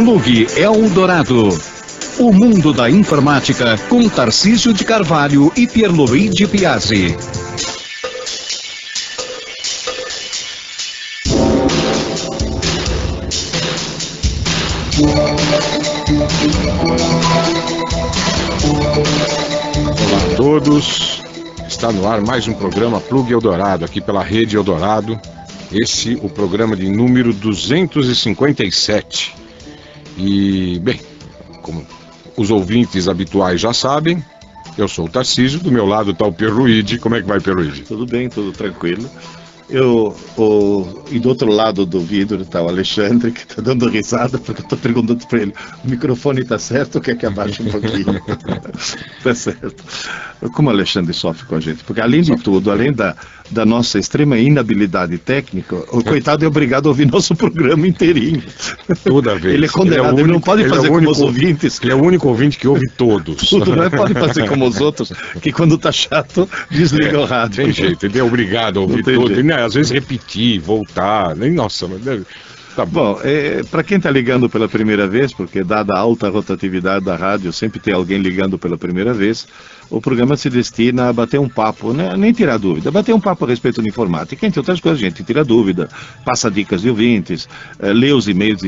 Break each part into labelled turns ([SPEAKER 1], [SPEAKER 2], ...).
[SPEAKER 1] Plug Eldorado. O mundo da informática com Tarcísio de Carvalho e Pierluigi Piazzi.
[SPEAKER 2] Olá a todos, está no ar mais um programa Plug Eldorado, aqui pela Rede Eldorado. Esse o programa de número 257. E, bem, como os ouvintes habituais já sabem, eu sou o Tarcísio, do meu lado está o Pierluigi. Como é que vai, Pierluigi?
[SPEAKER 3] Tudo bem, tudo tranquilo. E do outro lado do vidro está o Alexandre, que está dando risada, porque eu estou perguntando para ele, o microfone está certo ou quer que abaixe um pouquinho? Está certo. Como o Alexandre sofre com a gente, porque além de tudo, além da nossa extrema inabilidade técnica, o coitado é obrigado a ouvir nosso programa inteirinho.
[SPEAKER 2] Toda vez.
[SPEAKER 3] Ele é condenado, ele não pode fazer como os ouvintes.
[SPEAKER 2] Ele é o único ouvinte que ouve todos.
[SPEAKER 3] Tudo, não pode fazer como os outros, que quando está chato, desliga o rádio.
[SPEAKER 2] Tem jeito, ele é obrigado a ouvir todos. Às vezes repetir, voltar, nem nossa, mas deve... Tá bom.
[SPEAKER 3] Para quem está ligando pela primeira vez, porque dada a alta rotatividade da rádio, sempre tem alguém ligando pela primeira vez, o programa se destina a bater um papo, né? Nem tirar dúvida, bater um papo a respeito de informática. Entre outras coisas, a gente tira dúvida, passa dicas de ouvintes, lê os e-mails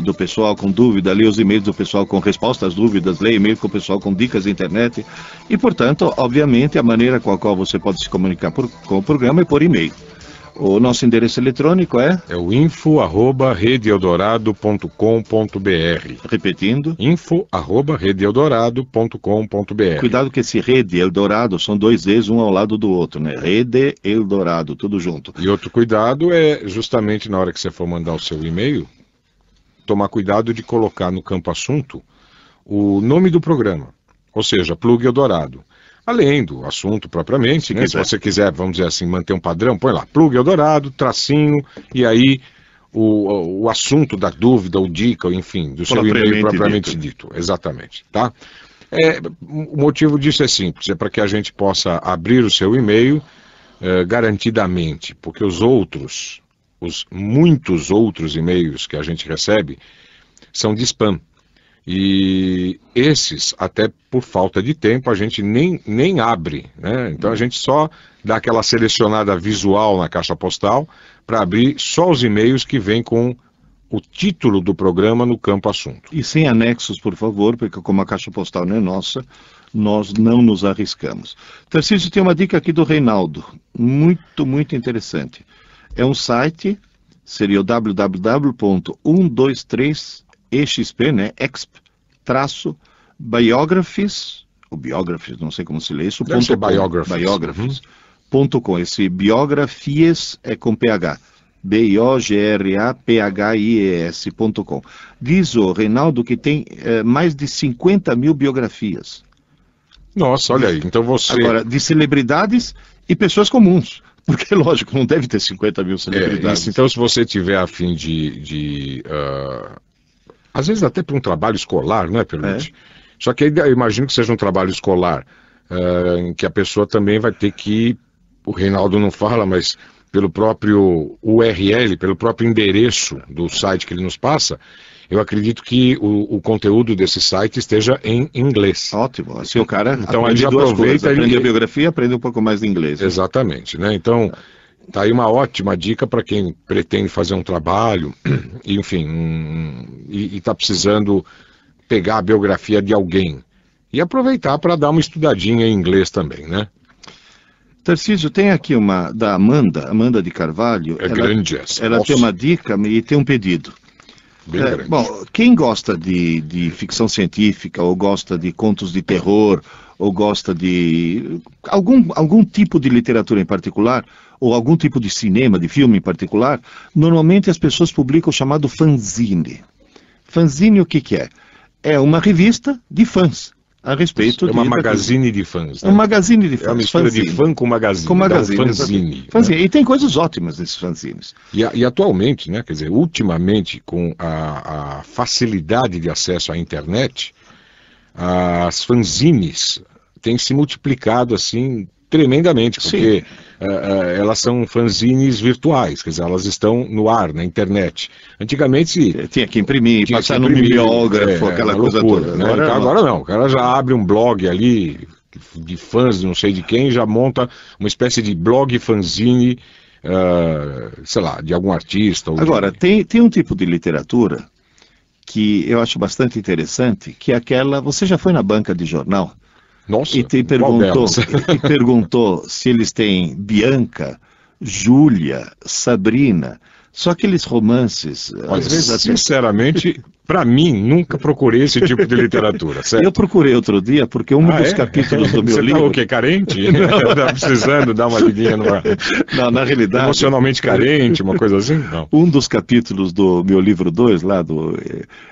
[SPEAKER 3] do pessoal com dúvida, lê os e-mails do pessoal com respostas às dúvidas, lê e-mail com o pessoal com dicas de internet e, portanto, obviamente, a maneira com a qual você pode se comunicar com o programa é por e-mail. O nosso endereço eletrônico é
[SPEAKER 2] o info@redeeldorado.com.br.
[SPEAKER 3] Repetindo.
[SPEAKER 2] info@redeeldorado.com.br.
[SPEAKER 3] Cuidado que esse Rede Eldorado são dois E's, um ao lado do outro, né? Rede Eldorado, tudo junto.
[SPEAKER 2] E outro cuidado é justamente na hora que você for mandar o seu e-mail, tomar cuidado de colocar no campo assunto o nome do programa, ou seja, Plug Eldorado. Além do assunto propriamente, né? Se você quiser, vamos dizer assim, manter um padrão, põe lá, Plug Eldorado, tracinho, e aí o assunto da dúvida, ou dica, enfim, do seu e-mail propriamente dito. Exatamente, tá? O motivo disso é simples, é para que a gente possa abrir o seu e-mail garantidamente, porque os muitos outros e-mails que a gente recebe são de spam. E esses, até por falta de tempo, a gente nem abre, né? Então a gente só dá aquela selecionada visual na caixa postal para abrir só os e-mails que vêm com o título do programa no campo assunto.
[SPEAKER 3] E sem anexos, por favor, porque como a caixa postal não é nossa, nós não nos arriscamos. Tarcísio, tem uma dica aqui do Reinaldo, muito, muito interessante. É um site, seria o www.123exp, né, exp-biographies, ou biographies, não sei como se lê isso,
[SPEAKER 2] deve ser
[SPEAKER 3] biographies.com. Esse biografies é com PH, biographies.com. Diz o Reinaldo que tem mais de 50 mil biografias.
[SPEAKER 2] Nossa, olha aí, então você...
[SPEAKER 3] Agora, de celebridades e pessoas comuns. Porque, lógico, não deve ter 50 mil celebridades.
[SPEAKER 2] Então, se você tiver a fim às vezes até para um trabalho escolar, não é, Pierluigi? Só que aí eu imagino que seja um trabalho escolar, em que a pessoa também vai ter que, o Reinaldo não fala, mas pelo próprio URL, pelo próprio endereço do site que ele nos passa, eu acredito que o conteúdo desse site esteja em inglês.
[SPEAKER 3] Ótimo, assim o cara
[SPEAKER 2] então ele aproveita,
[SPEAKER 3] aprende a biografia, aprende um pouco mais de inglês.
[SPEAKER 2] Exatamente, né? Então... Tá aí uma ótima dica para quem pretende fazer um trabalho, enfim, e está precisando pegar a biografia de alguém. E aproveitar para dar uma estudadinha em inglês também, né?
[SPEAKER 3] Tarcísio, tem aqui uma da Amanda de Carvalho.
[SPEAKER 2] Grande essa.
[SPEAKER 3] Ela tem uma dica e tem um pedido.
[SPEAKER 2] Bem grande.
[SPEAKER 3] Bom, quem gosta de ficção científica, ou gosta de contos de terror, ou gosta de algum tipo de literatura em particular, ou algum tipo de cinema, de filme em particular, normalmente as pessoas publicam o chamado fanzine. Fanzine o que é? É uma revista de fãs a respeito
[SPEAKER 2] de... É uma magazine de fãs, né?
[SPEAKER 3] Um magazine de fãs. É
[SPEAKER 2] uma mistura de fã com magazine.
[SPEAKER 3] Com magazine,
[SPEAKER 2] fanzine.
[SPEAKER 3] Fanzine. Né? E tem coisas ótimas nesses fanzines.
[SPEAKER 2] E atualmente, né, quer dizer, ultimamente, com a facilidade de acesso à internet, as fanzines têm se multiplicado, assim, tremendamente, porque elas são fanzines virtuais, quer dizer, elas estão no ar, na internet. Antigamente
[SPEAKER 3] tinha que imprimir, passar no mimeógrafo, aquela coisa
[SPEAKER 2] loucura,
[SPEAKER 3] toda.
[SPEAKER 2] Né? Agora não, o cara já abre um blog ali de fãs, não sei de quem, já monta uma espécie de blog fanzine, sei lá, de algum artista.
[SPEAKER 3] Agora, tem um tipo de literatura que eu acho bastante interessante, que é aquela... Você já foi na banca de jornal?
[SPEAKER 2] Nossa,
[SPEAKER 3] e perguntou se eles têm Bianca, Júlia, Sabrina, só aqueles romances...
[SPEAKER 2] Às vezes, sinceramente, para mim, nunca procurei esse tipo de literatura, certo?
[SPEAKER 3] Eu procurei outro dia, porque um dos capítulos do meu livro...
[SPEAKER 2] Você tá o quê, carente? Tá precisando dar uma lidinha numa...
[SPEAKER 3] Não, na realidade...
[SPEAKER 2] Emocionalmente carente, uma coisa assim? Não.
[SPEAKER 3] Um dos capítulos do meu livro 2, lá do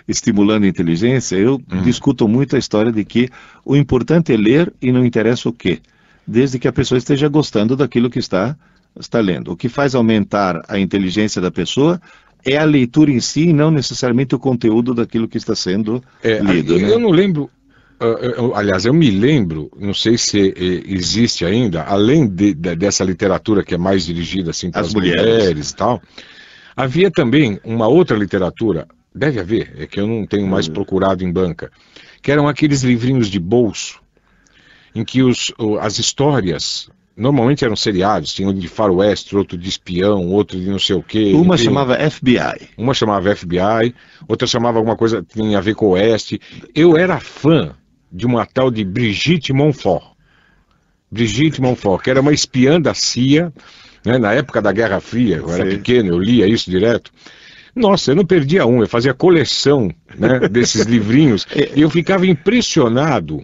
[SPEAKER 3] Estimulando a Inteligência, eu discuto muito a história de que o importante é ler e não interessa o quê, desde que a pessoa esteja gostando daquilo que está lendo. O que faz aumentar a inteligência da pessoa é a leitura em si, e não necessariamente o conteúdo daquilo que está sendo lido.
[SPEAKER 2] Eu não lembro, aliás, eu me lembro, não sei se existe ainda, além dessa literatura que é mais dirigida assim, para as mulheres e tal, havia também uma outra literatura, deve haver, é que eu não tenho mais procurado em banca, que eram aqueles livrinhos de bolso, em que as histórias... Normalmente eram seriados, tinha um de faroeste, outro de espião, outro de não sei o quê.
[SPEAKER 3] Uma chamava FBI.
[SPEAKER 2] Uma chamava FBI, outra chamava alguma coisa que tinha a ver com o Oeste. Eu era fã de uma tal de Brigitte Montfort. Brigitte Montfort, que era uma espiã da CIA, né, na época da Guerra Fria, eu era pequeno, eu lia isso direto. Nossa, eu não perdia um, eu fazia coleção, né, desses livrinhos, e eu ficava impressionado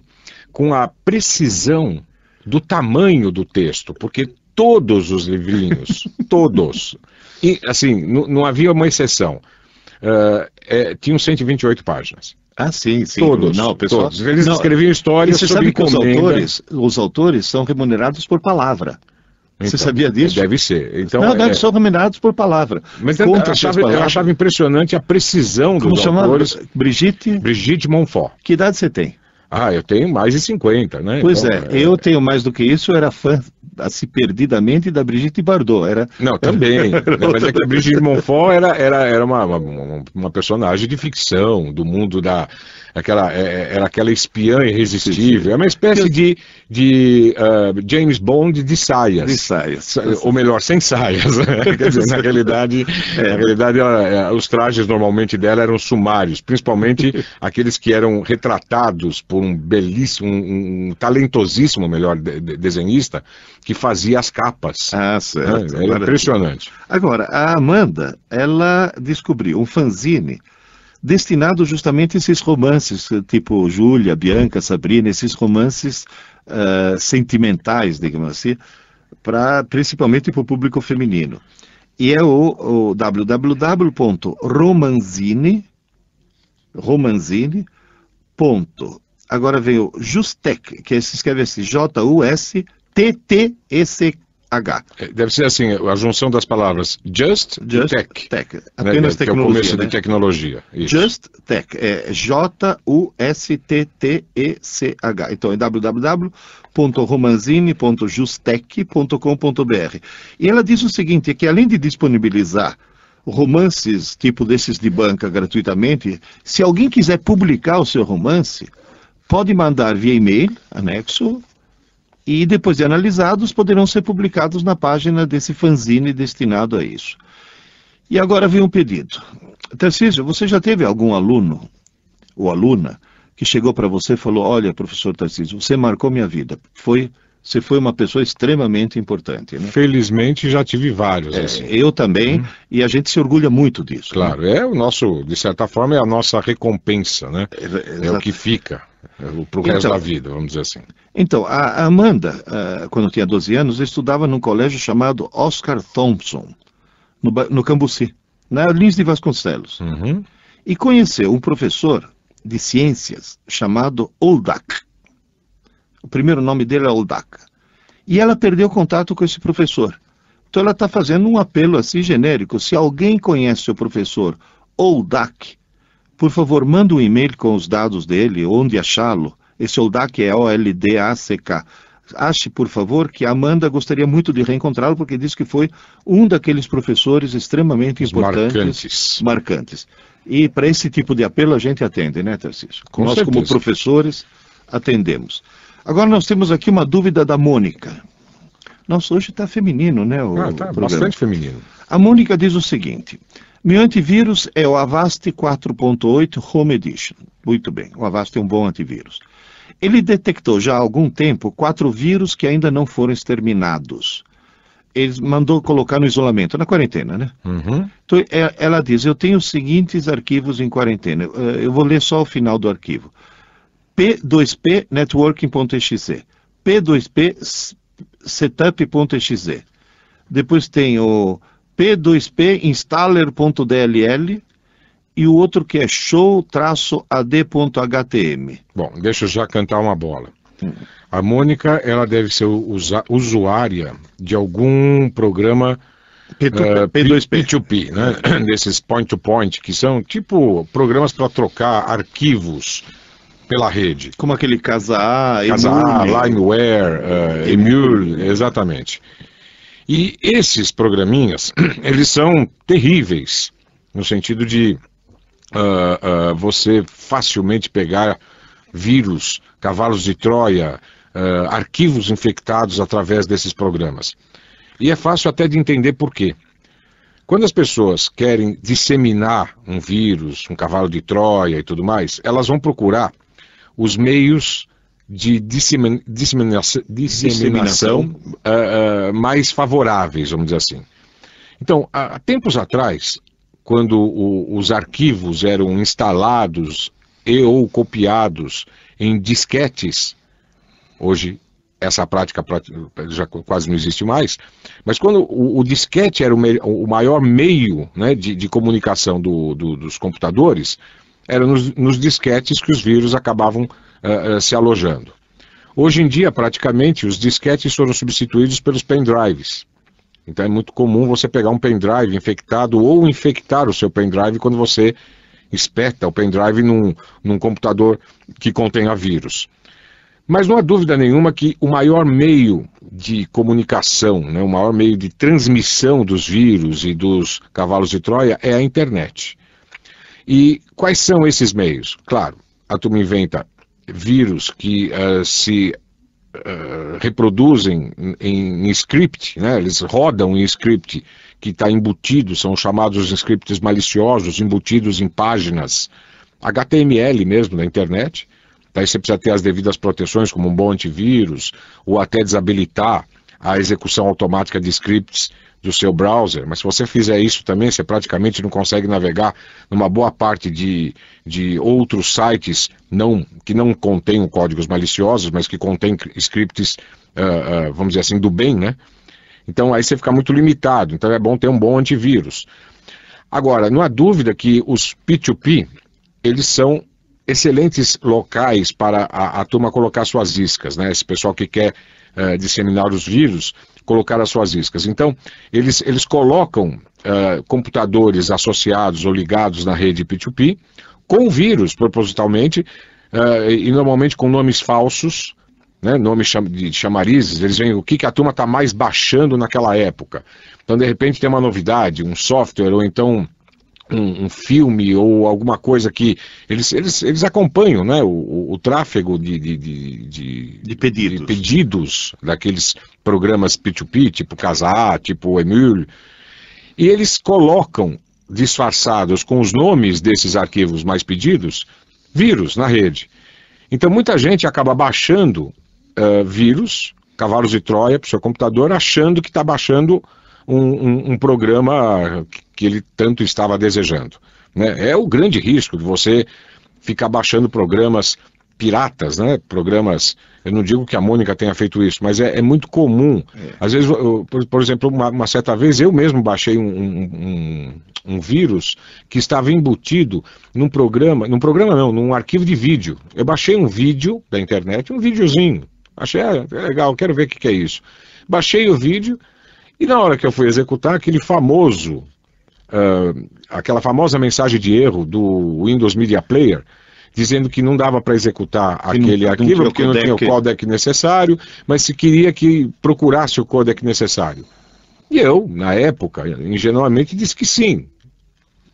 [SPEAKER 2] com a precisão do tamanho do texto, porque todos os livrinhos, todos, e assim, não havia uma exceção, tinham 128 páginas.
[SPEAKER 3] Ah, sim.
[SPEAKER 2] Todos,
[SPEAKER 3] não, pessoal,
[SPEAKER 2] todos. Eles escreviam histórias sobre encomenda.
[SPEAKER 3] Os autores são remunerados por palavra. Então, você sabia disso?
[SPEAKER 2] Deve ser. Então,
[SPEAKER 3] não, são remunerados por palavra.
[SPEAKER 2] Mas eu achava impressionante a precisão dos autores. Brigitte Montfort.
[SPEAKER 3] Que idade você tem?
[SPEAKER 2] Eu tenho mais de 50, né?
[SPEAKER 3] Pois então, eu tenho mais do que isso, eu era fã, assim, perdidamente, da Brigitte Bardot.
[SPEAKER 2] Não, também. Mas é que a Brigitte Montfort era uma personagem de ficção, do mundo da... era aquela espiã irresistível. É uma espécie de James Bond de saias.
[SPEAKER 3] De saias.
[SPEAKER 2] Ou melhor, sem saias. Quer dizer, na realidade, os trajes normalmente dela eram sumários, principalmente aqueles que eram retratados por um belíssimo, um talentosíssimo, melhor, desenhista, que fazia as capas.
[SPEAKER 3] Certo.
[SPEAKER 2] Era impressionante.
[SPEAKER 3] Agora, a Amanda, ela descobriu um fanzine destinado justamente a esses romances, tipo Júlia, Bianca, Sabrina, esses romances sentimentais, digamos assim, principalmente para o público feminino. E é o www.romanzine. Agora vem o Justech, que se escreve assim, Justettech.
[SPEAKER 2] Deve ser assim, a junção das palavras Just e Tech.
[SPEAKER 3] Apenas tecnologia.
[SPEAKER 2] Que é o começo de tecnologia. Isso.
[SPEAKER 3] Just Tech, é Justtech. Então é www.romanzine.justech.com.br. E ela diz o seguinte, é que além de disponibilizar romances tipo desses de banca gratuitamente, se alguém quiser publicar o seu romance, pode mandar via e-mail, anexo, e depois de analisados, poderão ser publicados na página desse fanzine destinado a isso. E agora vem um pedido. Tarcísio, você já teve algum aluno ou aluna que chegou para você e falou, olha, professor Tarcísio, você marcou minha vida. Você foi uma pessoa extremamente importante, né?
[SPEAKER 2] Felizmente já tive vários. Assim.
[SPEAKER 3] Eu também, e a gente se orgulha muito disso.
[SPEAKER 2] Claro, né? É o nosso, de certa forma, é a nossa recompensa, né? É o que fica para o resto da vida, vamos dizer assim.
[SPEAKER 3] Então, a Amanda, quando tinha 12 anos, estudava num colégio chamado Oscar Thompson, no Cambuci, na Lins de Vasconcelos. E conheceu um professor de ciências chamado Oldak. O primeiro nome dele é Oldak. E ela perdeu contato com esse professor. Então ela está fazendo um apelo assim genérico. Se alguém conhece o professor Oldak, por favor, manda um e-mail com os dados dele, onde achá-lo. Esse Oldak é O-L-D-A-C-K. ache, por favor, que a Amanda gostaria muito de reencontrá-lo, porque disse que foi um daqueles professores extremamente importantes, marcantes. E para esse tipo de apelo a gente atende, né, Tarcísio? Nós, como professores, atendemos. Agora nós temos aqui uma dúvida da Mônica. Nossa, hoje está feminino, né?
[SPEAKER 2] Está bastante feminino.
[SPEAKER 3] A Mônica diz o seguinte: meu antivírus é o Avast 4.8 Home Edition. Muito bem, o Avast é um bom antivírus. Ele detectou já há algum tempo 4 vírus que ainda não foram exterminados. Ele mandou colocar no isolamento, na quarentena, né?
[SPEAKER 2] Uhum.
[SPEAKER 3] Então, ela diz, eu tenho os seguintes arquivos em quarentena. Eu vou ler só o final do arquivo. P2P networking.exe, P2P setup.exe. Depois tem o P2P installer.dll e o outro que é show-ad.htm.
[SPEAKER 2] Bom, deixa eu já cantar uma bola. A Mônica, ela deve ser usuária de algum programa P2P, né? Desses point-to-point, que são tipo programas para trocar arquivos pela rede.
[SPEAKER 3] Como aquele Kazaa,
[SPEAKER 2] Limeware, Emule, exatamente. E esses programinhas, eles são terríveis, no sentido de você facilmente pegar vírus, cavalos de Troia, arquivos infectados através desses programas. E é fácil até de entender por quê. Quando as pessoas querem disseminar um vírus, um cavalo de Troia e tudo mais, elas vão procurar os meios de disseminação mais favoráveis, vamos dizer assim. Então, há tempos atrás, quando os arquivos eram instalados ou copiados em disquetes, hoje essa prática já quase não existe mais, mas quando o disquete era o maior meio, né, de comunicação dos computadores, era nos disquetes que os vírus acabavam se alojando. Hoje em dia, praticamente, os disquetes foram substituídos pelos pendrives. Então é muito comum você pegar um pendrive infectado ou infectar o seu pendrive quando você espeta o pendrive num computador que contenha vírus. Mas não há dúvida nenhuma que o maior meio de comunicação, né, o maior meio de transmissão dos vírus e dos cavalos de Troia é a internet. E quais são esses meios? Claro, a turma inventa vírus que se reproduzem em script, né? Eles rodam em script que está embutido, são chamados scripts maliciosos, embutidos em páginas HTML mesmo da internet. Daí você precisa ter as devidas proteções, como um bom antivírus, ou até desabilitar a execução automática de scripts do seu browser. Mas se você fizer isso também, você praticamente não consegue navegar numa boa parte de outros sites que não contêm códigos maliciosos, mas que contêm scripts, vamos dizer assim, do bem, né? Então aí você fica muito limitado. Então é bom ter um bom antivírus. Agora, não há dúvida que os P2P, eles são excelentes locais para a turma colocar suas iscas, né? Esse pessoal que quer disseminar os vírus, colocar as suas iscas. Então, eles colocam computadores associados ou ligados na rede P2P com vírus, propositalmente, e normalmente com nomes falsos, né? Nomes de chamarizes. Eles veem o que a turma está mais baixando naquela época. Então, de repente, tem uma novidade, um software, ou então um filme ou alguma coisa que eles acompanham, né, o tráfego de pedidos daqueles programas P2P, tipo Kazaa, tipo Emule, e eles colocam disfarçados com os nomes desses arquivos mais pedidos, vírus na rede. Então muita gente acaba baixando vírus, cavalos de Troia para o seu computador, achando que está baixando um programa que ele tanto estava desejando, né? É o grande risco de você ficar baixando programas piratas, né? Programas, eu não digo que a Mônica tenha feito isso, mas é muito comum. Às vezes, por exemplo, uma certa vez eu mesmo baixei um vírus que estava embutido num arquivo de vídeo. Eu baixei um vídeo da internet, um videozinho. Achei legal, quero ver o que é isso. Baixei o vídeo. E na hora que eu fui executar aquela famosa mensagem de erro do Windows Media Player, dizendo que não dava para executar
[SPEAKER 3] Que não-
[SPEAKER 2] aquele
[SPEAKER 3] não
[SPEAKER 2] arquivo
[SPEAKER 3] tinha o
[SPEAKER 2] porque não tinha o
[SPEAKER 3] codec.
[SPEAKER 2] codec necessário, mas se queria que procurasse o codec necessário. E eu, na época, ingenuamente disse que sim.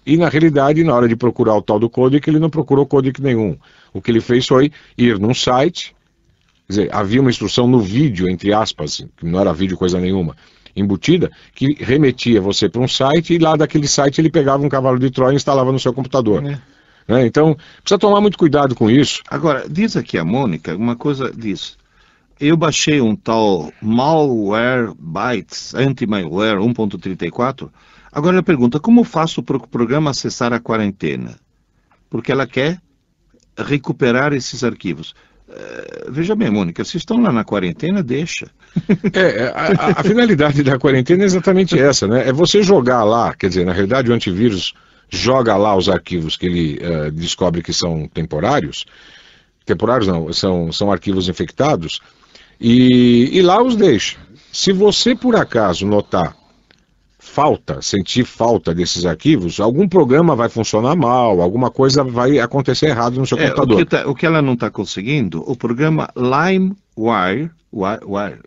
[SPEAKER 2] E na realidade, na hora de procurar o tal do codec, ele não procurou codec nenhum. O que ele fez foi ir num site, quer dizer, havia uma instrução no vídeo, entre aspas, que não era vídeo coisa nenhuma, embutida, que remetia você para um site e lá daquele site ele pegava um cavalo de Troia e instalava no seu computador.
[SPEAKER 3] É.
[SPEAKER 2] Né? Então, precisa tomar muito cuidado com isso.
[SPEAKER 3] Agora, diz aqui a Mônica, uma coisa diz. Eu baixei um tal Malwarebytes Anti-Malware 1.34. Agora ela pergunta, como faço para o programa acessar a quarentena? Porque ela quer recuperar esses arquivos. Veja bem, Mônica, se estão lá na quarentena, deixa.
[SPEAKER 2] A finalidade da quarentena é exatamente essa, né? É você jogar lá, quer dizer, na realidade o antivírus joga lá os arquivos que ele descobre que são temporários. Temporários não, são arquivos infectados. E lá os deixa. Se você por acaso notar sentir falta desses arquivos, algum programa vai funcionar mal, alguma coisa vai acontecer errado no seu computador.
[SPEAKER 3] O que ela não está conseguindo, o programa LimeWire,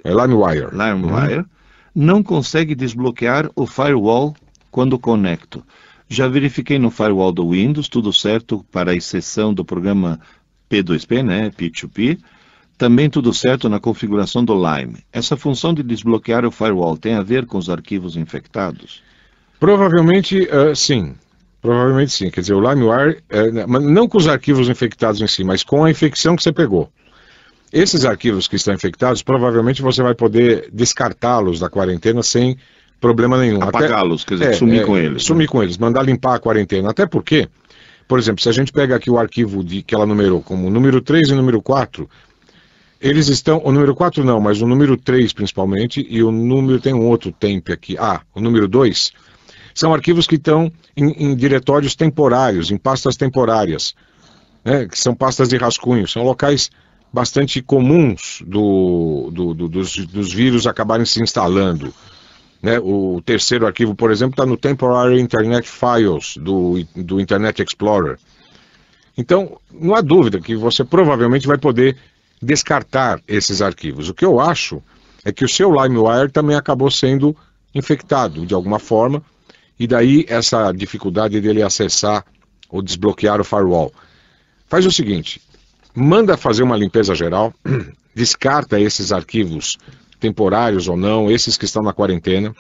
[SPEAKER 2] LimeWire.
[SPEAKER 3] não consegue desbloquear o firewall quando conecto. Já verifiquei no firewall do Windows, tudo certo para a exceção do programa P2P, né, P2P. Também tudo certo na configuração do Lime. Essa função de desbloquear o firewall tem a ver com os arquivos infectados?
[SPEAKER 2] Provavelmente sim. Provavelmente sim. Quer dizer, o LimeWire, não com os arquivos infectados em si, mas com a infecção que você pegou. Esses arquivos que estão infectados, provavelmente você vai poder descartá-los da quarentena sem problema nenhum.
[SPEAKER 3] Apagá-los, quer dizer, sumir com eles.
[SPEAKER 2] Sumir com eles, mandar limpar a quarentena. Até porque, por exemplo, se a gente pega aqui o arquivo que ela numerou como número 3 e número 4, eles estão, o número 4 não, mas o número 3 principalmente, e o número, tem um outro temp aqui, o número 2, são arquivos que estão em diretórios temporários, em pastas temporárias, né, que são pastas de rascunho, são locais bastante comuns dos vírus acabarem se instalando. Né? O terceiro arquivo, por exemplo, está no Temporary Internet Files do Internet Explorer. Então, não há dúvida que você provavelmente vai poder descartar esses arquivos. O que eu acho é que o seu LimeWire também acabou sendo infectado de alguma forma, e daí essa dificuldade dele acessar ou desbloquear o firewall. Faz o seguinte, manda fazer uma limpeza geral, descarta esses arquivos temporários ou não, esses que estão na quarentena,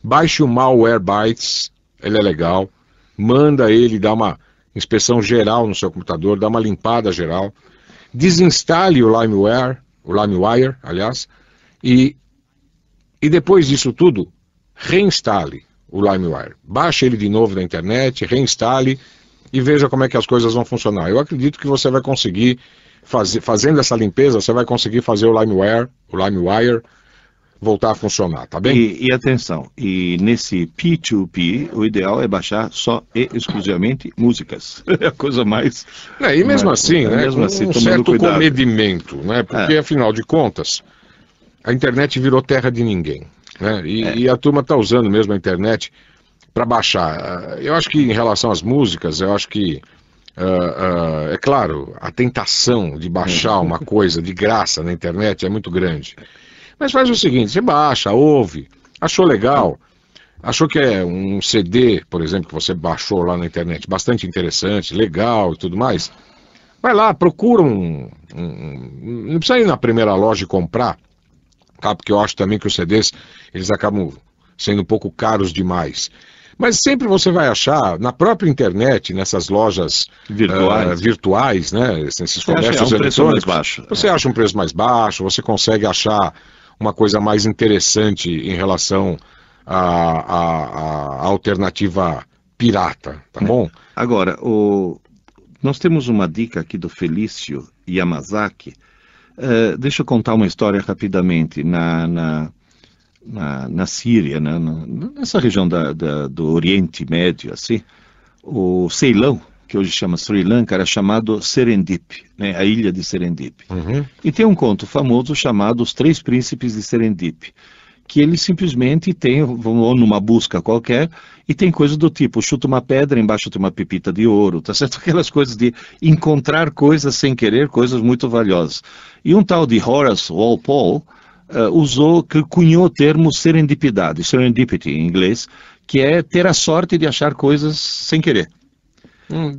[SPEAKER 2] baixe o Malwarebytes, ele é legal, manda ele dar uma inspeção geral no seu computador, dá uma limpada geral, desinstale o LimeWire, aliás, e depois disso tudo, reinstale o LimeWire. Baixe ele de novo da internet, reinstale e veja como é que as coisas vão funcionar. Eu acredito que você vai conseguir, fazendo essa limpeza, você vai conseguir fazer o LimeWire voltar a funcionar, tá bem?
[SPEAKER 3] E atenção, e nesse P2P, o ideal é baixar só e exclusivamente músicas. É a coisa mais...
[SPEAKER 2] E mesmo assim, né,
[SPEAKER 3] mesmo assim,
[SPEAKER 2] um
[SPEAKER 3] tomando
[SPEAKER 2] certo
[SPEAKER 3] cuidado.
[SPEAKER 2] comedimento, né, porque afinal de contas, a internet virou terra de ninguém, né, e a turma está usando mesmo a internet para baixar. Eu acho que em relação às músicas, eu acho que, é claro, a tentação de baixar uma coisa de graça na internet é muito grande. Mas faz o seguinte, você baixa, ouve, achou legal, achou que é um CD, por exemplo, que você baixou lá na internet, bastante interessante, legal e tudo mais, vai lá, procura não precisa ir na primeira loja e comprar, tá? Porque eu acho também que os CDs, eles acabam sendo um pouco caros demais. Mas sempre você vai achar, na própria internet, nessas lojas virtuais, né, esses comércios eletrônicos, você acha um preço mais baixo, você consegue achar uma coisa mais interessante em relação à alternativa pirata, tá bom?
[SPEAKER 3] Agora, nós temos uma dica aqui do Felício Yamazaki. Deixa eu contar uma história rapidamente. Na Síria, nessa região do Oriente Médio, assim, o Ceilão, que hoje chama Sri Lanka, era chamado Serendip, né, a ilha de Serendip.
[SPEAKER 2] Uhum.
[SPEAKER 3] E tem um conto famoso chamado Os Três Príncipes de Serendip, que ele simplesmente tem, ou numa busca qualquer, e tem coisas do tipo, chuta uma pedra, embaixo tem uma pepita de ouro, tá certo? Aquelas coisas de encontrar coisas sem querer, coisas muito valiosas. E um tal de Horace Walpole cunhou o termo serendipidade, serendipity em inglês, que é ter a sorte de achar coisas sem querer.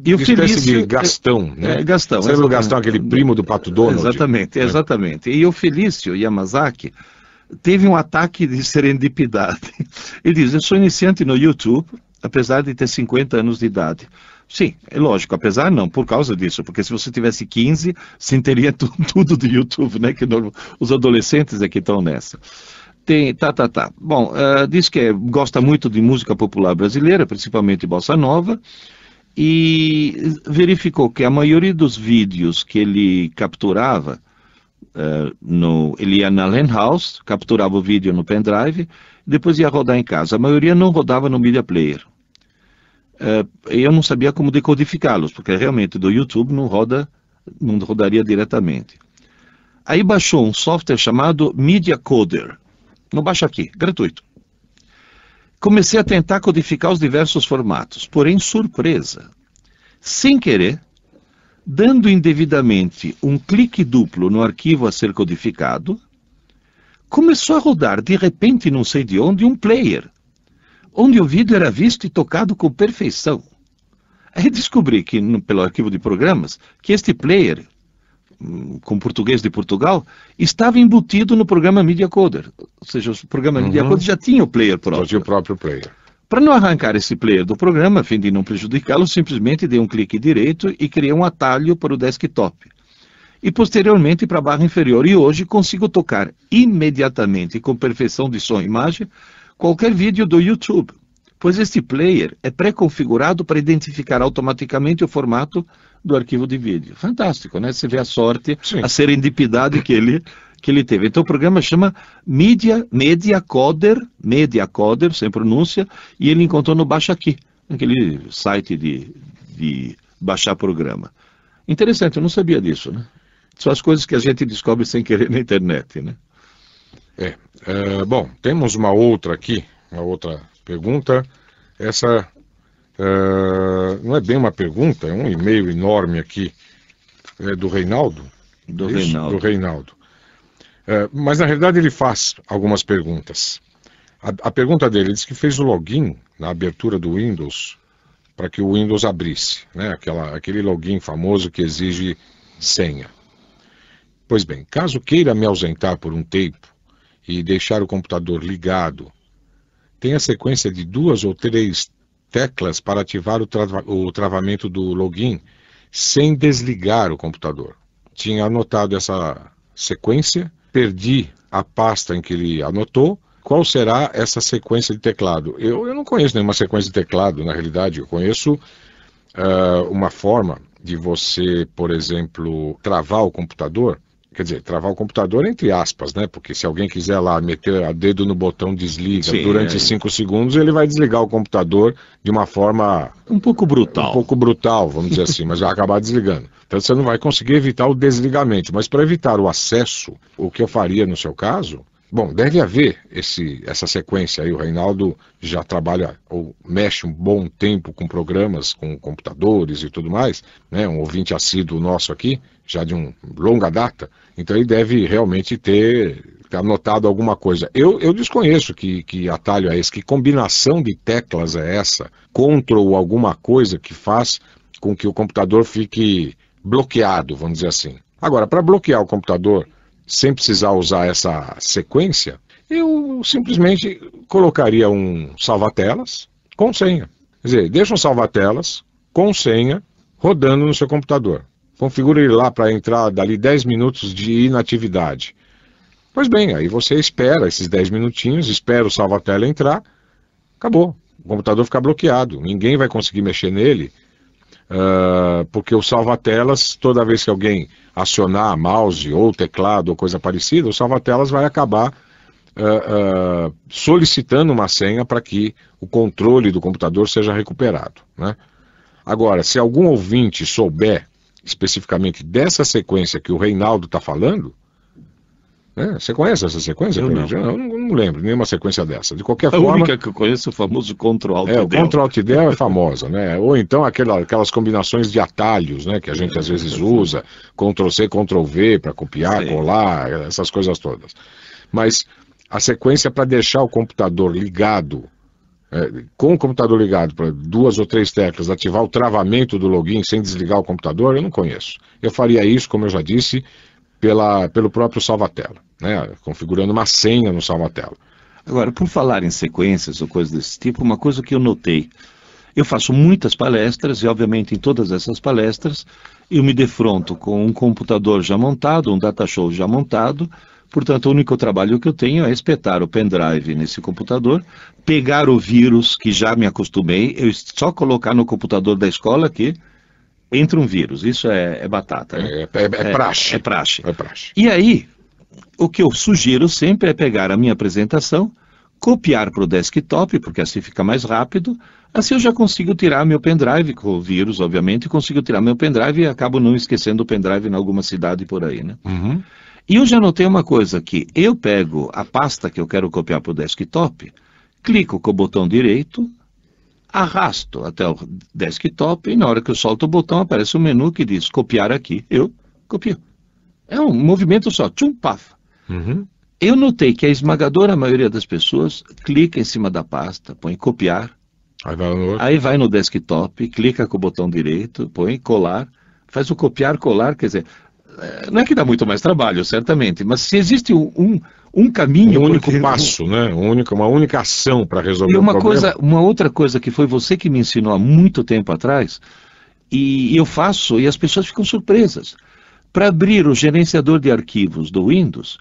[SPEAKER 2] E o espécie de Gastão, né?
[SPEAKER 3] Gastão.
[SPEAKER 2] Você lembra o Gastão, aquele primo do Pato Donald?
[SPEAKER 3] Exatamente, exatamente. E o Felício Yamazaki teve um ataque de serendipidade. Ele diz, eu sou iniciante no YouTube, apesar de ter 50 anos de idade. Sim, é lógico, apesar não, por causa disso, porque se você tivesse 15, você teria tudo do YouTube, né? Que os adolescentes é que estão nessa. Bom, diz que gosta muito de música popular brasileira, principalmente bossa nova, e verificou que a maioria dos vídeos que ele capturava, ele ia na Lan House, capturava o vídeo no pendrive, depois ia rodar em casa. A maioria não rodava no Media Player. Eu não sabia como decodificá-los, porque realmente do YouTube não rodaria diretamente. Aí baixou um software chamado Media Coder. Não baixa aqui, gratuito. Comecei a tentar codificar os diversos formatos, porém, surpresa. Sem querer, dando indevidamente um clique duplo no arquivo a ser codificado, começou a rodar de repente, não sei de onde, um player, onde o vídeo era visto e tocado com perfeição. Aí descobri que, pelo arquivo de programas, que este player, com português de Portugal, estava embutido no programa Media Coder. Ou seja, o programa Media Coder já tinha o player próprio.
[SPEAKER 2] Já tinha o próprio player.
[SPEAKER 3] Para não arrancar esse player do programa, a fim de não prejudicá-lo, simplesmente dei um clique direito e criei um atalho para o desktop. E posteriormente para a barra inferior. E hoje consigo tocar imediatamente, com perfeição de som e imagem, qualquer vídeo do YouTube, pois este player é pré-configurado para identificar automaticamente o formato do arquivo de vídeo. Fantástico, né? Você vê a sorte, sim, a serendipidade que ele teve. Então o programa chama Media Coder, sem pronúncia, e ele encontrou no Baixa Aqui, aquele site de baixar programa. Interessante, eu não sabia disso, né? São as coisas que a gente descobre sem querer na internet, né?
[SPEAKER 2] Bom, temos uma outra aqui, uma outra pergunta. Essa não é bem uma pergunta, é um e-mail enorme aqui, do Reinaldo.
[SPEAKER 3] Do Reinaldo.
[SPEAKER 2] Mas na realidade ele faz algumas perguntas. A pergunta dele diz que fez o login na abertura do Windows para que o Windows abrisse, né? Aquele login famoso que exige senha. Pois bem, caso queira me ausentar por um tempo e deixar o computador ligado, tem a sequência de 2 ou 3 teclas para ativar o travamento do login sem desligar o computador. Tinha anotado essa sequência, perdi a pasta em que ele anotou. Qual será essa sequência de teclado? Eu não conheço nenhuma sequência de teclado, na realidade. Eu conheço uma forma de você, por exemplo, travar o computador. Quer dizer, travar o computador entre aspas, né? Porque se alguém quiser lá meter o dedo no botão desliga, sim, durante 5 segundos, ele vai desligar o computador de uma forma
[SPEAKER 3] um pouco brutal.
[SPEAKER 2] Um pouco brutal, vamos dizer assim, mas vai acabar desligando. Então você não vai conseguir evitar o desligamento. Mas para evitar o acesso, o que eu faria no seu caso, bom, deve haver essa sequência aí. O Reinaldo já trabalha ou mexe um bom tempo com programas, com computadores e tudo mais, né? Um ouvinte assíduo nosso aqui, já de longa data, então ele deve realmente ter anotado alguma coisa. Eu desconheço que atalho é esse, que combinação de teclas é essa, Ctrl alguma coisa que faz com que o computador fique bloqueado, vamos dizer assim. Agora, para bloquear o computador sem precisar usar essa sequência, eu simplesmente colocaria um salva-telas com senha. Quer dizer, deixa um salva-telas com senha rodando no seu computador. Configura ele lá para entrar dali 10 minutos de inatividade. Pois bem, aí você espera esses 10 minutinhos, espera o salva-tela entrar, acabou. O computador fica bloqueado, ninguém vai conseguir mexer nele, porque o salva-telas, toda vez que alguém acionar mouse ou teclado ou coisa parecida, o salva-telas vai acabar solicitando uma senha para que o controle do computador seja recuperado, né? Agora, se algum ouvinte souber especificamente dessa sequência que o Reinaldo está falando, Você conhece essa sequência?
[SPEAKER 3] Eu não.
[SPEAKER 2] Eu não lembro nenhuma sequência dessa. De qualquer
[SPEAKER 3] A
[SPEAKER 2] forma...
[SPEAKER 3] única que eu conheço é o famoso Ctrl-Alt-Del.
[SPEAKER 2] O Ctrl-Alt-Del é famosa, né? Ou então aquelas combinações de atalhos, né? Que a gente às vezes usa, Ctrl-C, Ctrl-V para copiar, colar, essas coisas todas. Mas a sequência para deixar o computador ligado, com o computador ligado para 2 ou 3 teclas, ativar o travamento do login sem desligar o computador, eu não conheço. Eu faria isso, como eu já disse, pelo próprio salva-tela, né? Configurando uma senha no salva-tela.
[SPEAKER 3] Agora, por falar em sequências ou coisas desse tipo, uma coisa que eu notei, eu faço muitas palestras e, obviamente, em todas essas palestras, eu me defronto com um computador já montado, um datashow já montado, portanto, o único trabalho que eu tenho é espetar o pendrive nesse computador, pegar o vírus que já me acostumei, eu só colocar no computador da escola que entra um vírus, isso é batata, né?
[SPEAKER 2] É praxe.
[SPEAKER 3] É praxe.
[SPEAKER 2] É praxe.
[SPEAKER 3] E aí, o que eu sugiro sempre é pegar a minha apresentação, copiar para o desktop, porque assim fica mais rápido, assim eu já consigo tirar meu pendrive, com o vírus, obviamente, consigo tirar meu pendrive e acabo não esquecendo o pendrive em alguma cidade por aí, né?
[SPEAKER 2] Uhum.
[SPEAKER 3] E eu já notei uma coisa, que eu pego a pasta que eu quero copiar para o desktop, clico com o botão direito, arrasto até o desktop e na hora que eu solto o botão aparece um menu que diz copiar aqui. Eu copio. É um movimento só, tchum, paf.
[SPEAKER 2] Uhum.
[SPEAKER 3] Eu notei que a esmagadora maioria das pessoas clica em cima da pasta, põe copiar, aí vai no desktop, clica com o botão direito, põe colar, faz o copiar, colar, quer dizer, não é que dá muito mais trabalho, certamente, mas se existe um caminho...
[SPEAKER 2] Um único passo, né? Uma única ação para resolver
[SPEAKER 3] o
[SPEAKER 2] problema.
[SPEAKER 3] Uma outra coisa que foi você que me ensinou há muito tempo atrás, e eu faço, e as pessoas ficam surpresas. Para abrir o gerenciador de arquivos do Windows,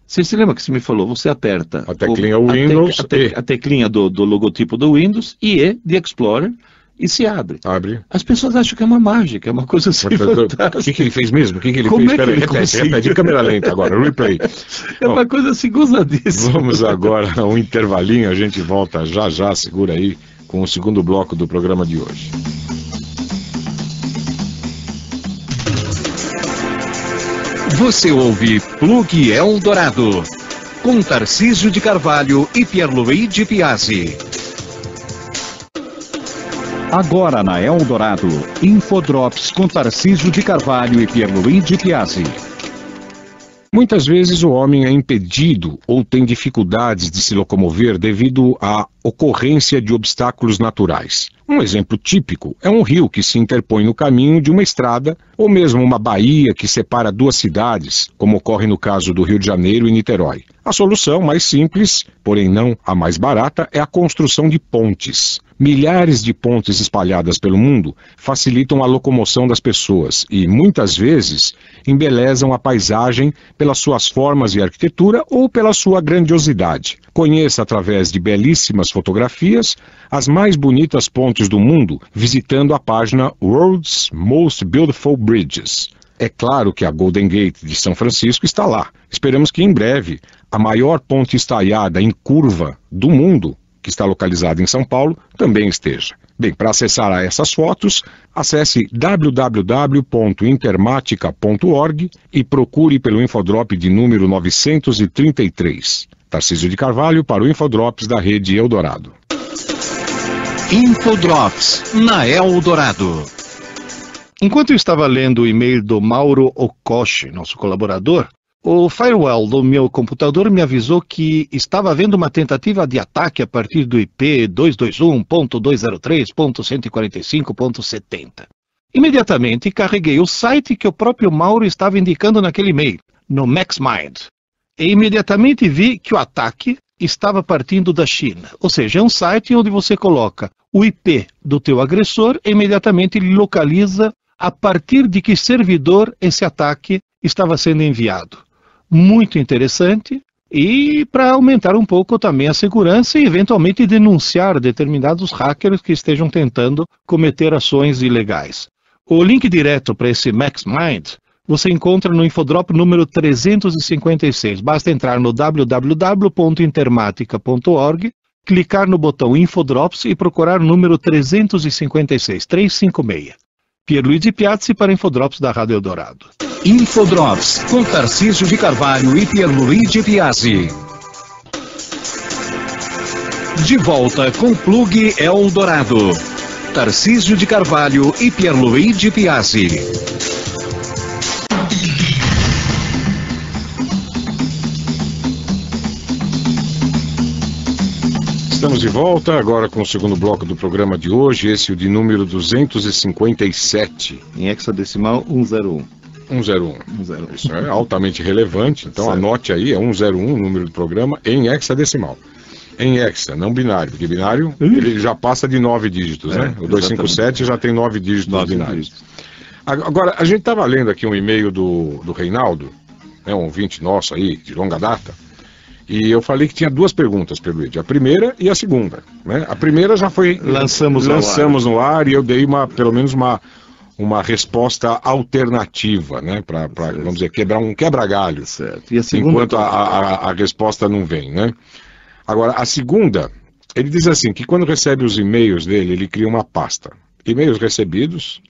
[SPEAKER 3] você se lembra que você me falou, você aperta
[SPEAKER 2] a teclinha Windows,
[SPEAKER 3] a teclinha do logotipo do Windows, E de Explorer, e se abre. As pessoas acham que é uma mágica, é uma coisa assim fantástica.
[SPEAKER 2] O que ele fez mesmo? O que ele
[SPEAKER 3] Como
[SPEAKER 2] fez?
[SPEAKER 3] É que ele conseguiu?
[SPEAKER 2] De câmera lenta agora, replay.
[SPEAKER 3] É uma coisa assim gozadíssima.
[SPEAKER 2] Vamos agora a um intervalinho, a gente volta já, segura aí, com o segundo bloco do programa de hoje.
[SPEAKER 1] Você ouve Plug Eldorado, com Tarcísio de Carvalho e Pierluigi Piazzi. Agora na Eldorado, Infodrops com Tarcísio de Carvalho e Pierluigi Piazzi.
[SPEAKER 2] Muitas vezes o homem é impedido ou tem dificuldades de se locomover devido à ocorrência de obstáculos naturais. Um exemplo típico é um rio que se interpõe no caminho de uma estrada ou mesmo uma baía que separa 2 cidades, como ocorre no caso do Rio de Janeiro e Niterói. A solução mais simples, porém não a mais barata, é a construção de pontes. Milhares de pontes espalhadas pelo mundo facilitam a locomoção das pessoas e, muitas vezes, embelezam a paisagem pelas suas formas e arquitetura ou pela sua grandiosidade. Conheça através de belíssimas fotografias as mais bonitas pontes do mundo visitando a página World's Most Beautiful Bridges. É claro que a Golden Gate de São Francisco está lá. Esperamos que em breve a maior ponte estaiada em curva do mundo, que está localizada em São Paulo, também esteja. Bem, para acessar essas fotos, acesse www.intermatica.org e procure pelo Infodrop de número 933. Tarcísio de Carvalho para o Infodrops da Rede Eldorado.
[SPEAKER 1] Infodrops na Eldorado.
[SPEAKER 4] Enquanto eu estava lendo o e-mail do Mauro Okoshi, nosso colaborador, o firewall do meu computador me avisou que estava havendo uma tentativa de ataque a partir do IP 221.203.145.70. Imediatamente carreguei o site que o próprio Mauro estava indicando naquele e-mail, no MaxMind. E imediatamente vi que o ataque estava partindo da China. Ou seja, é um site onde você coloca o IP do teu agressor e imediatamente ele localiza a partir de que servidor esse ataque estava sendo enviado. Muito interessante e para aumentar um pouco também a segurança e eventualmente denunciar determinados hackers que estejam tentando cometer ações ilegais. O link direto para esse MaxMind você encontra no Infodrop número 356. Basta entrar no www.intermatica.org, clicar no botão Infodrops e procurar o número 356, 356. Pierluigi Piazzi para Infodrops da Rádio Eldorado.
[SPEAKER 1] Infodrops, com Tarcísio de Carvalho e Pierluigi Piazzi. De volta com Plug Eldorado. Tarcísio de Carvalho e Pierluigi Piazzi.
[SPEAKER 2] Estamos de volta agora com o segundo bloco do programa de hoje, esse o de número 257.
[SPEAKER 3] Em hexadecimal, 101.
[SPEAKER 2] 101. Isso é altamente relevante, então
[SPEAKER 3] Certo.
[SPEAKER 2] Anote aí, é 101 o número do programa em hexadecimal. Em hexa, não binário, porque binário ele já passa de 9 dígitos, né? O 257 já tem 9 dígitos binários. Agora, a gente estava lendo aqui um e-mail do Reinaldo, né, um ouvinte nosso aí, de longa data, e eu falei que tinha duas perguntas, Pierluigi, a primeira e a segunda, né? A primeira já foi...
[SPEAKER 3] Lançamos
[SPEAKER 2] no ar e eu dei pelo menos uma resposta alternativa, né? Para, vamos dizer, quebrar um quebra-galho,
[SPEAKER 3] Certo. E a segunda...
[SPEAKER 2] enquanto a resposta não vem, né? Agora, a segunda, ele diz assim, que quando recebe os e-mails dele, ele cria uma pasta, e-mails recebidos,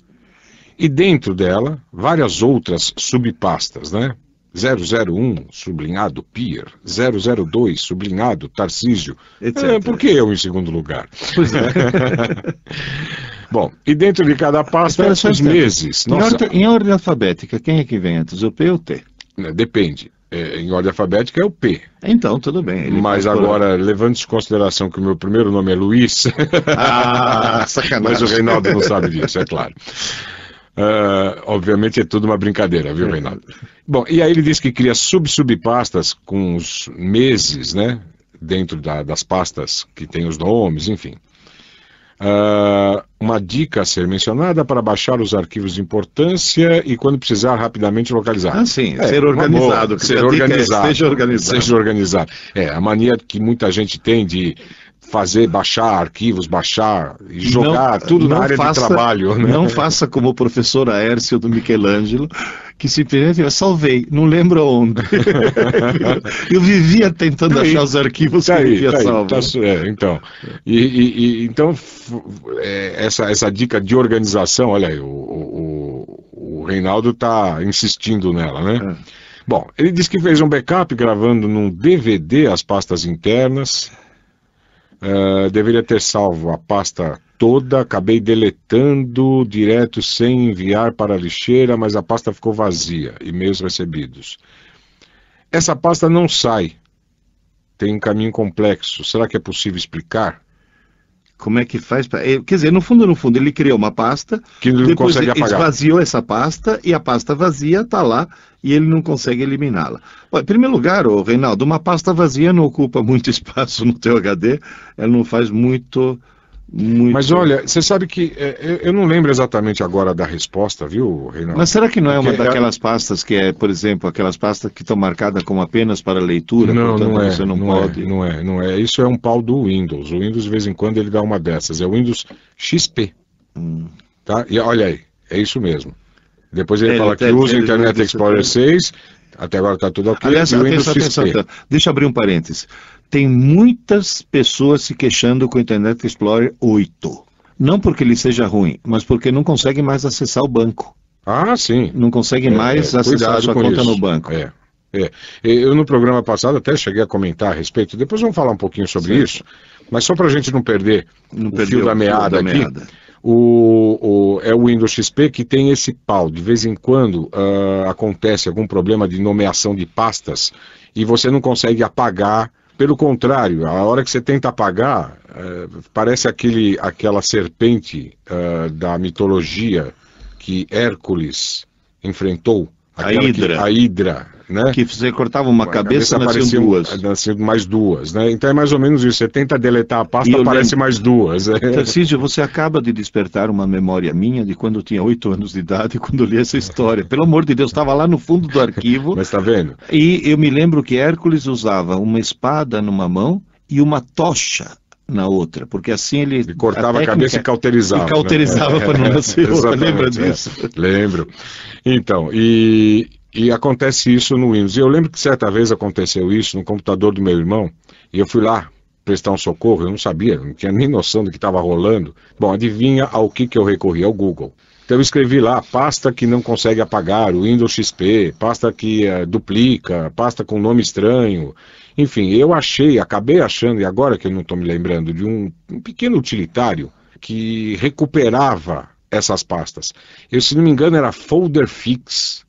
[SPEAKER 2] e dentro dela, várias outras subpastas, né? 001, sublinhado Pier, 002, sublinhado Tarcísio. Por que eu em segundo lugar?
[SPEAKER 3] Pois é.
[SPEAKER 2] Bom, e dentro de cada pasta, os meses.
[SPEAKER 3] Em ordem alfabética, quem é que vem antes, o P ou o T?
[SPEAKER 2] Depende. Em ordem alfabética é o P.
[SPEAKER 3] Então, tudo bem.
[SPEAKER 2] Mas agora, levando em consideração que o meu primeiro nome é Luiz...
[SPEAKER 3] sacanagem.
[SPEAKER 2] Mas o Reinaldo não sabe disso, é claro. Obviamente é tudo uma brincadeira, viu, Reinaldo? Bom, e aí ele diz que cria subpastas com os meses, né? Dentro das pastas que tem os nomes, enfim. Uma dica a ser mencionada para baixar os arquivos de importância e quando precisar rapidamente localizar.
[SPEAKER 3] Sim, ser organizado.
[SPEAKER 2] Ser organizado.
[SPEAKER 3] Seja organizado.
[SPEAKER 2] A mania que muita gente tem de baixar arquivos, baixar e jogar tudo na área de trabalho. Né?
[SPEAKER 3] Não faça como o professor Aércio do Michelangelo, que simplesmente salvei, não lembro onde. Eu vivia tentando achar os arquivos que eu vivia salvo.
[SPEAKER 2] Então, então essa dica de organização, olha aí, o Reinaldo está insistindo nela, né? Bom, ele disse que fez um backup gravando num DVD as pastas internas. Deveria ter salvo a pasta toda, acabei deletando direto sem enviar para a lixeira, mas a pasta ficou vazia, e-mails recebidos. Essa pasta não sai, tem um caminho complexo, será que é possível explicar?
[SPEAKER 3] Como é que faz? Quer dizer, no fundo, ele criou uma pasta,
[SPEAKER 2] que ele não consegue apagar.
[SPEAKER 3] Esvaziou essa pasta e a pasta vazia está lá e ele não consegue eliminá-la. Bom, em primeiro lugar, Reinaldo, uma pasta vazia não ocupa muito espaço no teu HD, ela não faz muito...
[SPEAKER 2] Mas olha, você sabe que eu não lembro exatamente agora da resposta, viu, Reinaldo?
[SPEAKER 3] Mas será que não é uma daquelas pastas que é, por exemplo, aquelas pastas que estão marcadas como apenas para leitura?
[SPEAKER 2] Não,
[SPEAKER 3] portanto,
[SPEAKER 2] não é,
[SPEAKER 3] você não pode...
[SPEAKER 2] Não é. Isso é um pau do Windows. O Windows, de vez em quando, ele dá uma dessas. É o Windows XP. Tá? E olha aí, é isso mesmo. Depois ele fala que usa o Internet Explorer 6, até agora está tudo ok.
[SPEAKER 3] Aliás, atenção, deixa eu abrir um parênteses. Tem muitas pessoas se queixando com o Internet Explorer 8. Não porque ele seja ruim, mas porque não conseguem mais acessar o banco.
[SPEAKER 2] Sim.
[SPEAKER 3] Não conseguem mais acessar a sua conta no banco.
[SPEAKER 2] Eu no programa passado até cheguei a comentar a respeito, depois vamos falar um pouquinho sobre isso, mas só para a gente não perder o fio da meada aqui, é o Windows XP que tem esse pau. De vez em quando acontece algum problema de nomeação de pastas e você não consegue apagar. Pelo contrário, a hora que você tenta apagar, parece aquela serpente da mitologia que Hércules enfrentou.
[SPEAKER 3] A Hidra,
[SPEAKER 2] né?
[SPEAKER 3] Que você cortava uma cabeça, nasciam duas.
[SPEAKER 2] Nasciam mais duas, né? Então é mais ou menos isso. Você tenta deletar a pasta, aparece mais duas.
[SPEAKER 3] Tarcísio, você acaba de despertar uma memória minha de quando eu tinha 8 anos de idade, quando eu li essa história. Pelo amor de Deus, estava lá no fundo do arquivo.
[SPEAKER 2] Mas tá vendo?
[SPEAKER 3] E eu me lembro que Hércules usava uma espada numa mão e uma tocha na outra, porque assim ele
[SPEAKER 2] cortava a cabeça e cauterizava.
[SPEAKER 3] E cauterizava, né? Para não nascer outra. Lembra disso?
[SPEAKER 2] Lembro. Então, e acontece isso no Windows. E eu lembro que certa vez aconteceu isso no computador do meu irmão, e eu fui lá prestar um socorro, eu não sabia, não tinha nem noção do que estava rolando. Bom, adivinha ao que eu recorri? Ao Google. Então eu escrevi lá, pasta que não consegue apagar, o Windows XP, pasta que duplica, pasta com nome estranho. Enfim, eu acabei achando, e agora que eu não estou me lembrando, de um pequeno utilitário que recuperava essas pastas. Eu, se não me engano, era folder fix.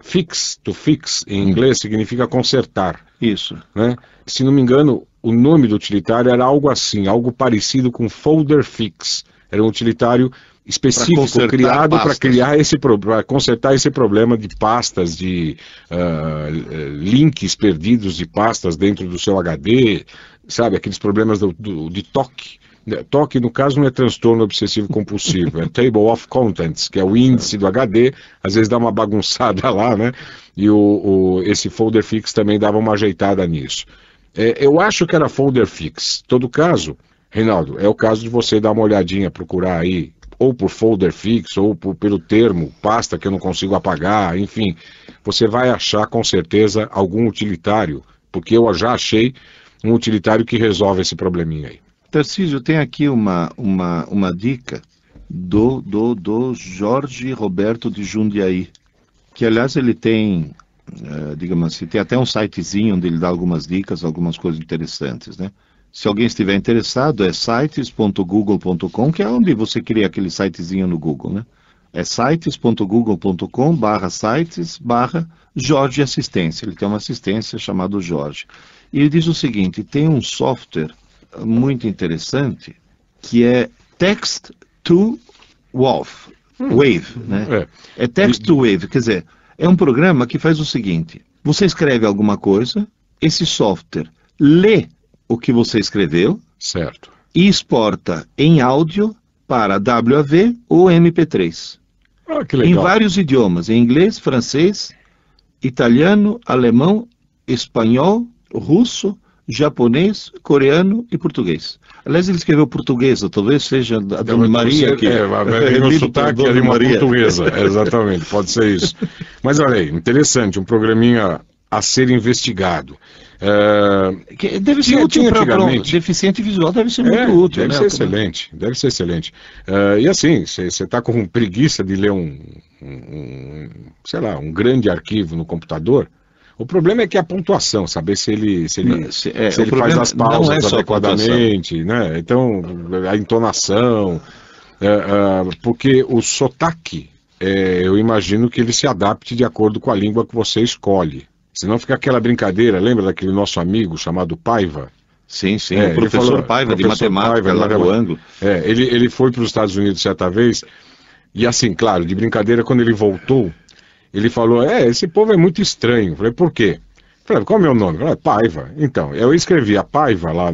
[SPEAKER 2] Fix, to fix, em inglês, significa consertar.
[SPEAKER 3] Isso.
[SPEAKER 2] Né? Se não me engano, o nome do utilitário era algo assim, algo parecido com folder fix. Era um utilitário específico criado para consertar esse problema de pastas, de links perdidos de pastas dentro do seu HD, sabe, aqueles problemas de TOC. TOC, no caso, não é transtorno obsessivo compulsivo, é Table of Contents, que é o índice do HD, às vezes dá uma bagunçada lá, né? E esse folder fix também dava uma ajeitada nisso. Eu acho que era folder fix. Em todo caso, Reinaldo, é o caso de você dar uma olhadinha, procurar aí, ou por folder fix, ou pelo termo pasta que eu não consigo apagar, enfim, você vai achar com certeza algum utilitário, porque eu já achei um utilitário que resolve esse probleminha aí.
[SPEAKER 3] Tarcísio, tem aqui uma dica do Jorge Roberto de Jundiaí, que aliás ele tem, digamos assim, tem até um sitezinho onde ele dá algumas dicas, algumas coisas interessantes, né? Se alguém estiver interessado, é sites.google.com, que é onde você cria aquele sitezinho no Google, né? É sites.google.com/sites/Jorge Assistência. Ele tem uma assistência chamada Jorge. E ele diz o seguinte, tem um software muito interessante, que é Text to Wave, né? É Text to Wave, quer dizer, é um programa que faz o seguinte, você escreve alguma coisa, esse software lê o que você escreveu,
[SPEAKER 2] certo,
[SPEAKER 3] e exporta em áudio para WAV ou MP3.
[SPEAKER 2] Ah, que legal.
[SPEAKER 3] Em vários idiomas, em inglês, francês, italiano, alemão, espanhol, russo, japonês, coreano e português. Aliás, ele escreveu portuguesa, talvez seja a Dona Maria que...
[SPEAKER 2] Tem um sotaque ali, uma portuguesa, exatamente, pode ser isso. Mas olha aí, interessante, um programinha a ser investigado.
[SPEAKER 3] Que deve ser útil para um deficiente visual, deve ser muito útil.
[SPEAKER 2] Deve ser excelente, deve ser excelente. E assim, você está com preguiça de ler sei lá, um grande arquivo no computador, o problema é que a pontuação, saber se ele faz as pausas adequadamente, né? Então, a entonação, porque o sotaque, eu imagino que ele se adapte de acordo com a língua que você escolhe. Senão fica aquela brincadeira, lembra daquele nosso amigo chamado Paiva?
[SPEAKER 3] Sim, o professor Paiva, de matemática, lá do ângulo.
[SPEAKER 2] Ele foi para os Estados Unidos certa vez, e assim, claro, de brincadeira, quando ele voltou, ele falou, esse povo é muito estranho. Eu falei, por quê? Eu falei, qual é o meu nome? Eu falei, Paiva. Então, eu escrevi a Paiva lá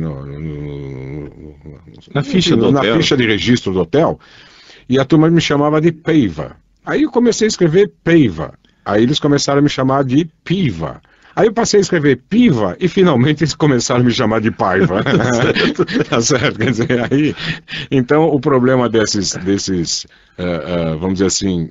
[SPEAKER 3] na ficha do hotel.
[SPEAKER 2] Na ficha de registro do hotel, e a turma me chamava de Paiva. Aí eu comecei a escrever Paiva. Aí eles começaram a me chamar de Piva. Aí eu passei a escrever Piva e finalmente eles começaram a me chamar de Paiva. Tá certo? Quer dizer, aí... Então o problema desses vamos dizer assim,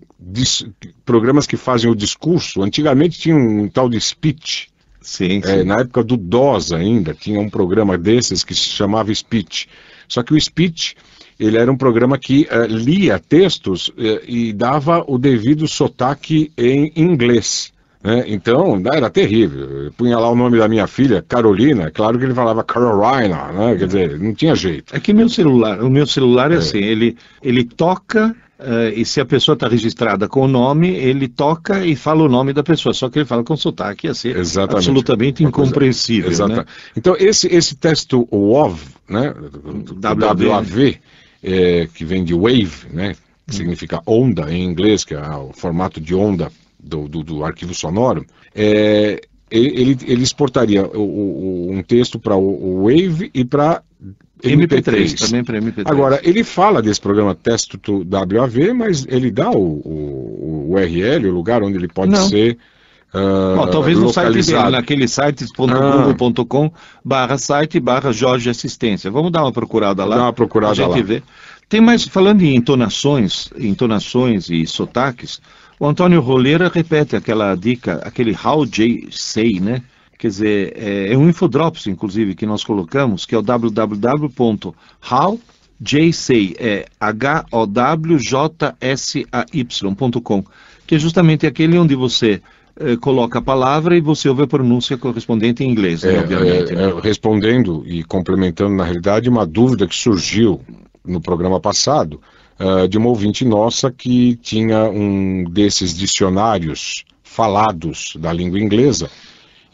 [SPEAKER 2] programas que fazem o discurso, antigamente tinha um tal de Speech.
[SPEAKER 3] Sim.
[SPEAKER 2] Na época do DOS ainda, tinha um programa desses que se chamava Speech. Só que o Speech... ele era um programa que lia textos e dava o devido sotaque em inglês, né? Então, era terrível. Eu punha lá o nome da minha filha, Carolina, claro que ele falava Carolina, né? Quer dizer, não tinha jeito.
[SPEAKER 3] É que o meu celular é assim, ele toca, e se a pessoa está registrada com o nome, ele toca e fala o nome da pessoa, só que ele fala com sotaque, ia ser absolutamente incompreensível.
[SPEAKER 2] Exato. Né? Então, esse texto WAV, né? WAV, que vem de wave, né, que significa onda em inglês, que é o formato de onda do arquivo sonoro, ele exportaria um texto para o wave e para MP3.
[SPEAKER 3] Também para MP3.
[SPEAKER 2] Agora, ele fala desse programa Testo to WAV, mas ele dá o URL, o lugar onde ele pode ser...
[SPEAKER 3] talvez no site dele, naquele sites.google.com/site/Jorge Assistência. Vamos dar uma procurada lá.
[SPEAKER 2] Dá uma procurada lá.
[SPEAKER 3] Vê. Tem mais, falando em entonações e sotaques, o Antônio Roleira repete aquela dica, aquele How J Say, né? Quer dizer, é um infodrops, inclusive, que nós colocamos, que é o www.howjsay, HOWJSAY.com, que é justamente aquele onde você coloca a palavra e você ouve a pronúncia correspondente em inglês, né, obviamente. Né?
[SPEAKER 2] Respondendo e complementando, na realidade, uma dúvida que surgiu no programa passado, de uma ouvinte nossa que tinha um desses dicionários falados da língua inglesa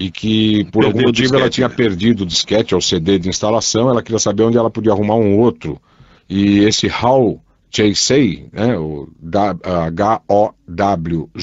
[SPEAKER 2] e que, por algum motivo, ela tinha perdido o disquete ou CD de instalação, ela queria saber onde ela podia arrumar um outro. E esse HowJSay, né, o HOWJSAY,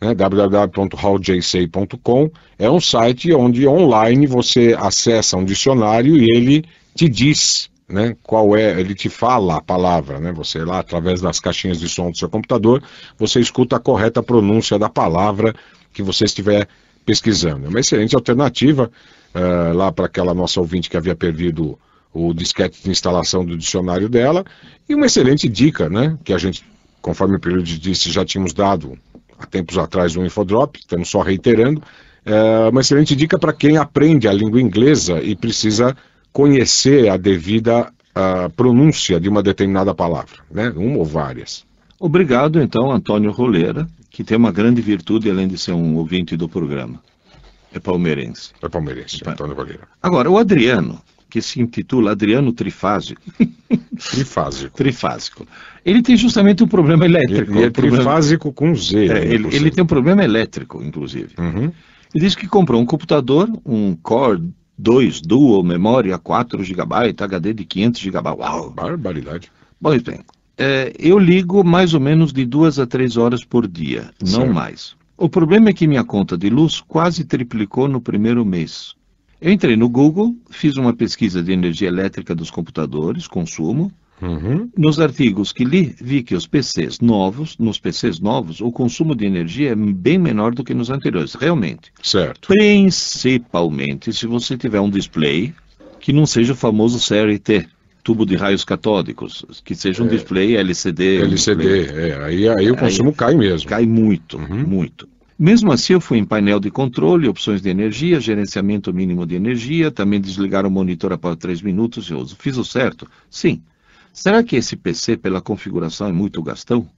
[SPEAKER 2] né, www.howjsay.com, é um site onde online você acessa um dicionário e ele te diz, né, qual é, ele te fala a palavra, né, você lá através das caixinhas de som do seu computador, você escuta a correta pronúncia da palavra que você estiver pesquisando. É uma excelente alternativa lá para aquela nossa ouvinte que havia perdido o disquete de instalação do dicionário dela, e uma excelente dica, né, que a gente, conforme o período disse, já tínhamos dado há tempos atrás um infodrop, estamos só reiterando, uma excelente dica para quem aprende a língua inglesa e precisa conhecer a devida pronúncia de uma determinada palavra, né, uma ou várias.
[SPEAKER 3] Obrigado, então, Antônio Roleira, que tem uma grande virtude, além de ser um ouvinte do programa. É palmeirense.
[SPEAKER 2] É palmeirense, Antônio Roleira.
[SPEAKER 3] Agora, o Adriano, que se intitula Adriano Trifásico. Trifásico. Ele tem justamente um problema elétrico.
[SPEAKER 2] Ele é trifásico com Z.
[SPEAKER 3] Ele tem um problema elétrico, inclusive.
[SPEAKER 2] Uhum.
[SPEAKER 3] Ele disse que comprou um computador, um Core 2 Dual, memória 4 GB, HD de 500 GB. Uau!
[SPEAKER 2] Barbaridade.
[SPEAKER 3] Pois bem, eu ligo mais ou menos de 2 a 3 horas por dia, não mais. O problema é que minha conta de luz quase triplicou no primeiro mês. Eu entrei no Google, fiz uma pesquisa de energia elétrica dos computadores, consumo.
[SPEAKER 2] Uhum.
[SPEAKER 3] Nos artigos que li, vi que nos PCs novos, o consumo de energia é bem menor do que nos anteriores, realmente.
[SPEAKER 2] Certo.
[SPEAKER 3] Principalmente se você tiver um display que não seja o famoso CRT, tubo de raios catódicos, que seja um display LCD.
[SPEAKER 2] Aí o consumo cai mesmo.
[SPEAKER 3] Cai muito, muito. Mesmo assim, eu fui em painel de controle, opções de energia, gerenciamento mínimo de energia, também desligar o monitor após 3 minutos, eu fiz o certo? Sim. Será que esse PC, pela configuração, é muito gastão?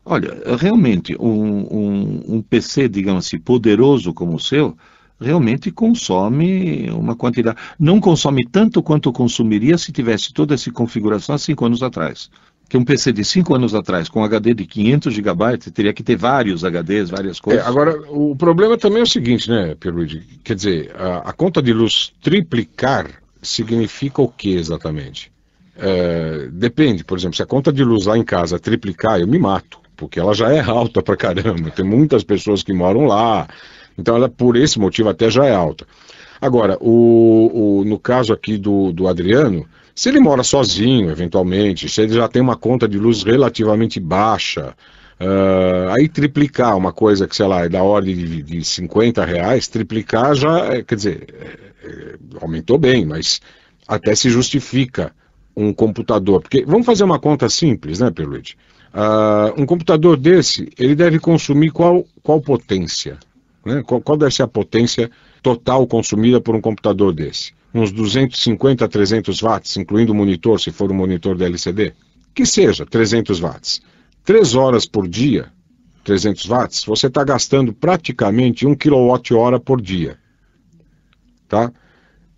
[SPEAKER 3] Olha, realmente, um PC, digamos assim, poderoso como o seu, realmente consome uma quantidade. Não consome tanto quanto consumiria se tivesse toda essa configuração há 5 anos atrás. Que um PC de 5 anos atrás, com HD de 500 GB, teria que ter vários HDs, várias coisas.
[SPEAKER 2] Agora, o problema também é o seguinte, né, Pierluigi? Quer dizer, a conta de luz triplicar significa o que exatamente? Depende, por exemplo, se a conta de luz lá em casa triplicar, eu me mato, porque ela já é alta pra caramba, tem muitas pessoas que moram lá, então ela por esse motivo até já é alta. Agora, no caso aqui do Adriano, se ele mora sozinho, eventualmente, se ele já tem uma conta de luz relativamente baixa, aí triplicar uma coisa que, sei lá, é da ordem de R$50, triplicar já, quer dizer, aumentou bem, mas até se justifica um computador. Porque, vamos fazer uma conta simples, né, Pierluigi? Um computador desse, ele deve consumir qual potência? Né? Qual deve ser a potência total consumida por um computador desse? Uns 250 a 300 watts, incluindo o monitor, se for um monitor da LCD? Que seja 300 watts. 3 horas por dia, 300 watts, você está gastando praticamente 1 kWh por dia. Tá?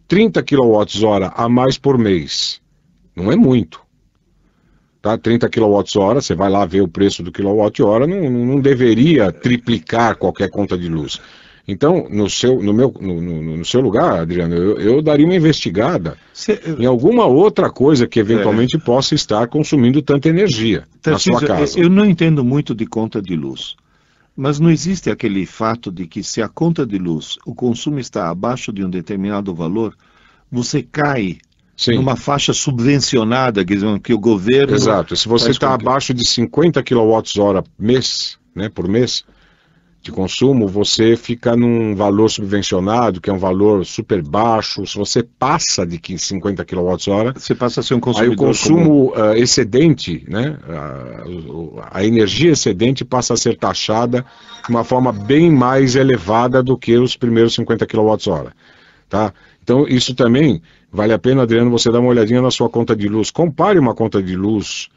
[SPEAKER 2] 30 kWh a mais por mês. Não é muito. Tá? 30 kWh, você vai lá ver o preço do kWh, não deveria triplicar qualquer conta de luz. Então, no seu lugar, Adriano, eu daria uma investigada em alguma outra coisa que eventualmente possa estar consumindo tanta energia na sua casa.
[SPEAKER 3] Eu não entendo muito de conta de luz, mas não existe aquele fato de que se a conta de luz, o consumo está abaixo de um determinado valor, você cai numa faixa subvencionada, que o governo...
[SPEAKER 2] Exato, se você está abaixo de 50 kWh mês, né, por mês, de consumo, você fica num valor subvencionado, que é um valor super baixo. Se você passa de 50 kWh,
[SPEAKER 3] Você passa a ser um
[SPEAKER 2] aí
[SPEAKER 3] consumidor
[SPEAKER 2] o consumo excedente, né, a energia excedente passa a ser taxada de uma forma bem mais elevada do que os primeiros 50 kWh. Tá? Então isso também vale a pena, Adriano, você dar uma olhadinha na sua conta de luz. Compare uma conta de luz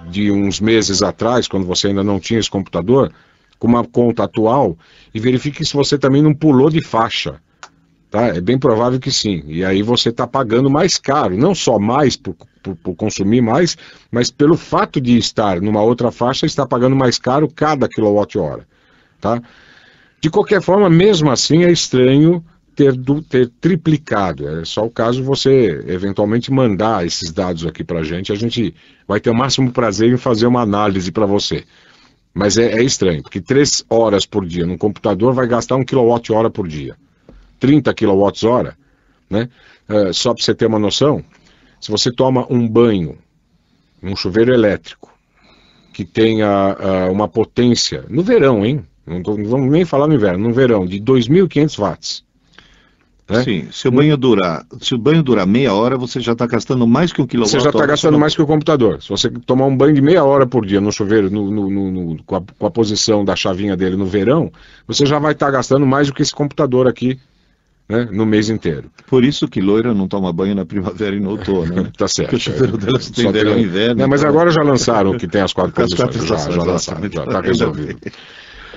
[SPEAKER 2] de uns meses atrás, quando você ainda não tinha esse computador, com uma conta atual, e verifique se você também não pulou de faixa. Tá? É bem provável que sim. E aí você está pagando mais caro, não só mais por consumir mais, mas pelo fato de estar numa outra faixa, está pagando mais caro cada quilowatt-hora. Tá? De qualquer forma, mesmo assim, é estranho ter triplicado. É só o caso você eventualmente mandar esses dados aqui para a gente vai ter o máximo prazer em fazer uma análise para você. Mas é estranho, porque 3 horas por dia num computador vai gastar 1 kWh por dia. 30 kWh, né? Só para você ter uma noção, se você toma um banho num chuveiro elétrico que tenha uma potência, no verão, hein? Não vamos nem falar no inverno, no verão, de 2.500 watts. Né?
[SPEAKER 3] Sim, se o banho durar meia hora, você já está gastando mais que 1 kWh.
[SPEAKER 2] Você já está gastando mais que o computador. Se você tomar um banho de meia hora por dia no chuveiro, com a posição da chavinha dele no verão, você já vai estar gastando mais do que esse computador aqui, né, no mês inteiro.
[SPEAKER 3] Por isso que loira não toma banho na primavera e no outono, né?
[SPEAKER 2] Tá certo.
[SPEAKER 3] Porque o chuveiro dela só tem verão e inverno.
[SPEAKER 2] Não, mas
[SPEAKER 3] então...
[SPEAKER 2] agora já lançaram o que tem as 4
[SPEAKER 3] As
[SPEAKER 2] posições.
[SPEAKER 3] 4 estações,
[SPEAKER 2] Já lançaram, já está resolvido.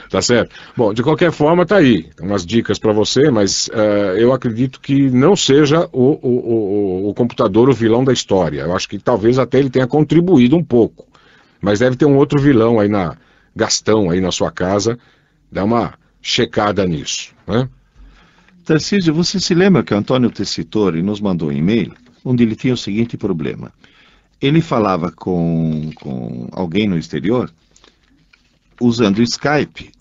[SPEAKER 2] Tá certo? Bom, de qualquer forma, tá aí. Umas dicas para você, mas eu acredito que não seja o computador o vilão da história. Eu acho que talvez até ele tenha contribuído um pouco. Mas deve ter um outro vilão aí Gastão aí na sua casa. Dá uma checada nisso, né?
[SPEAKER 3] Tarcísio, você se lembra que o Antônio Tessitori nos mandou um e-mail onde ele tinha o seguinte problema. Ele falava com alguém no exterior usando o Skype,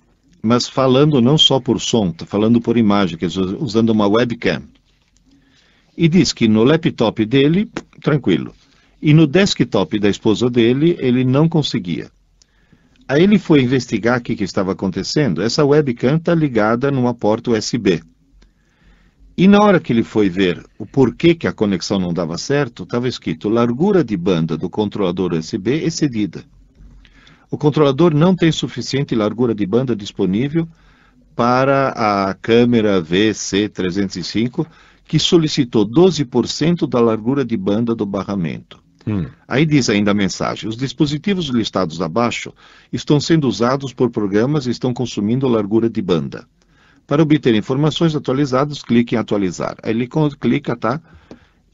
[SPEAKER 3] mas falando não só por som, tá falando por imagem, quer dizer, usando uma webcam. E diz que no laptop dele, tranquilo. E no desktop da esposa dele, ele não conseguia. Aí ele foi investigar o que estava acontecendo. Essa webcam está ligada numa porta USB. E na hora que ele foi ver o porquê que a conexão não dava certo, estava escrito largura de banda do controlador USB excedida. O controlador não tem suficiente largura de banda disponível para a câmera VC305, que solicitou 12% da largura de banda do barramento. Aí diz ainda a mensagem: os dispositivos listados abaixo estão sendo usados por programas e estão consumindo largura de banda. Para obter informações atualizadas, clique em atualizar. Aí ele clica, tá?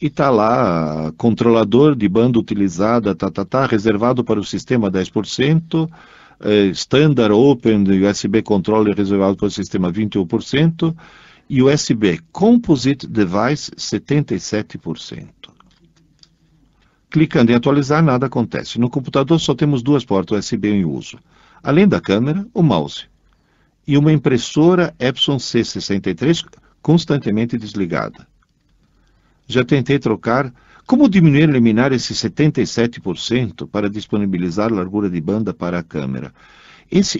[SPEAKER 3] E está lá, controlador de banda utilizada, reservado para o sistema 10%, Standard Open USB Controller reservado para o sistema 21%, e USB Composite Device 77%. Clicando em atualizar, nada acontece. No computador só temos 2 portas USB em uso. Além da câmera, o mouse. E uma impressora Epson C63 constantemente desligada. Já tentei trocar. Como diminuir e eliminar esse 77% para disponibilizar largura de banda para a câmera?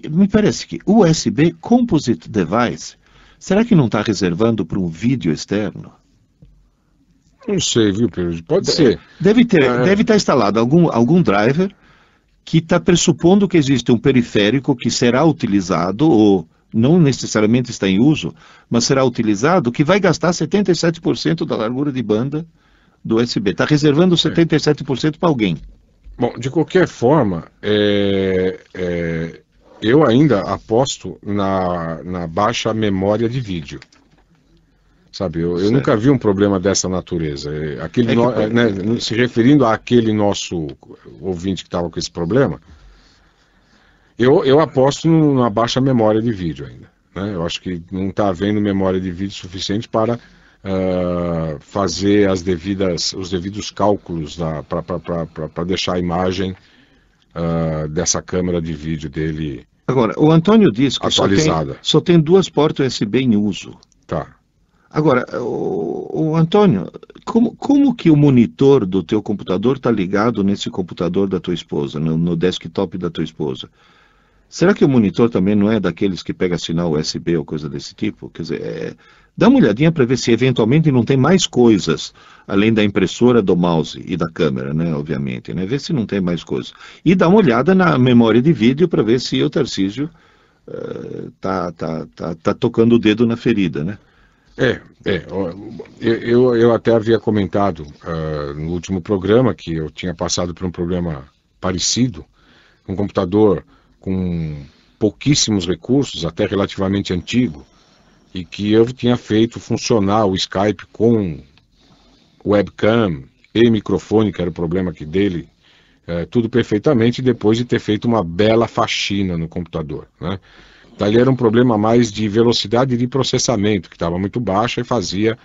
[SPEAKER 3] Me parece que o USB Composite Device, será que não está reservando para um vídeo externo?
[SPEAKER 2] Não sei, viu, Pedro? Pode ser.
[SPEAKER 3] Deve estar instalado algum driver que está pressupondo que existe um periférico que será utilizado, ou não necessariamente está em uso, mas será utilizado, que vai gastar 77% da largura de banda do USB. Está reservando 77% para alguém.
[SPEAKER 2] Bom, de qualquer forma, eu ainda aposto na baixa memória de vídeo. Sabe, eu nunca vi um problema dessa natureza. Se referindo àquele nosso ouvinte que estava com esse problema, eu aposto na baixa memória de vídeo ainda. Né? Eu acho que não está havendo memória de vídeo suficiente para fazer os devidos cálculos para deixar a imagem dessa câmera de vídeo dele.
[SPEAKER 3] Agora, o Antônio diz que
[SPEAKER 2] atualizada.
[SPEAKER 3] Só tem 2 portas USB em uso.
[SPEAKER 2] Tá.
[SPEAKER 3] Agora, o Antônio, como que o monitor do teu computador está ligado nesse computador da tua esposa, no desktop da tua esposa? Será que o monitor também não é daqueles que pega sinal USB ou coisa desse tipo? Quer dizer, dá uma olhadinha para ver se eventualmente não tem mais coisas, além da impressora, do mouse e da câmera, né, obviamente, né? Ver se não tem mais coisas. E dá uma olhada na memória de vídeo para ver se o Tarcísio tá tocando o dedo na ferida, né?
[SPEAKER 2] Eu até havia comentado no último programa que eu tinha passado por um problema parecido, um computador com pouquíssimos recursos, até relativamente antigo, e que eu tinha feito funcionar o Skype com webcam e microfone, que era o problema aqui dele, tudo perfeitamente, depois de ter feito uma bela faxina no computador, né? Daí era um problema mais de velocidade de processamento, que estava muito baixa e fazia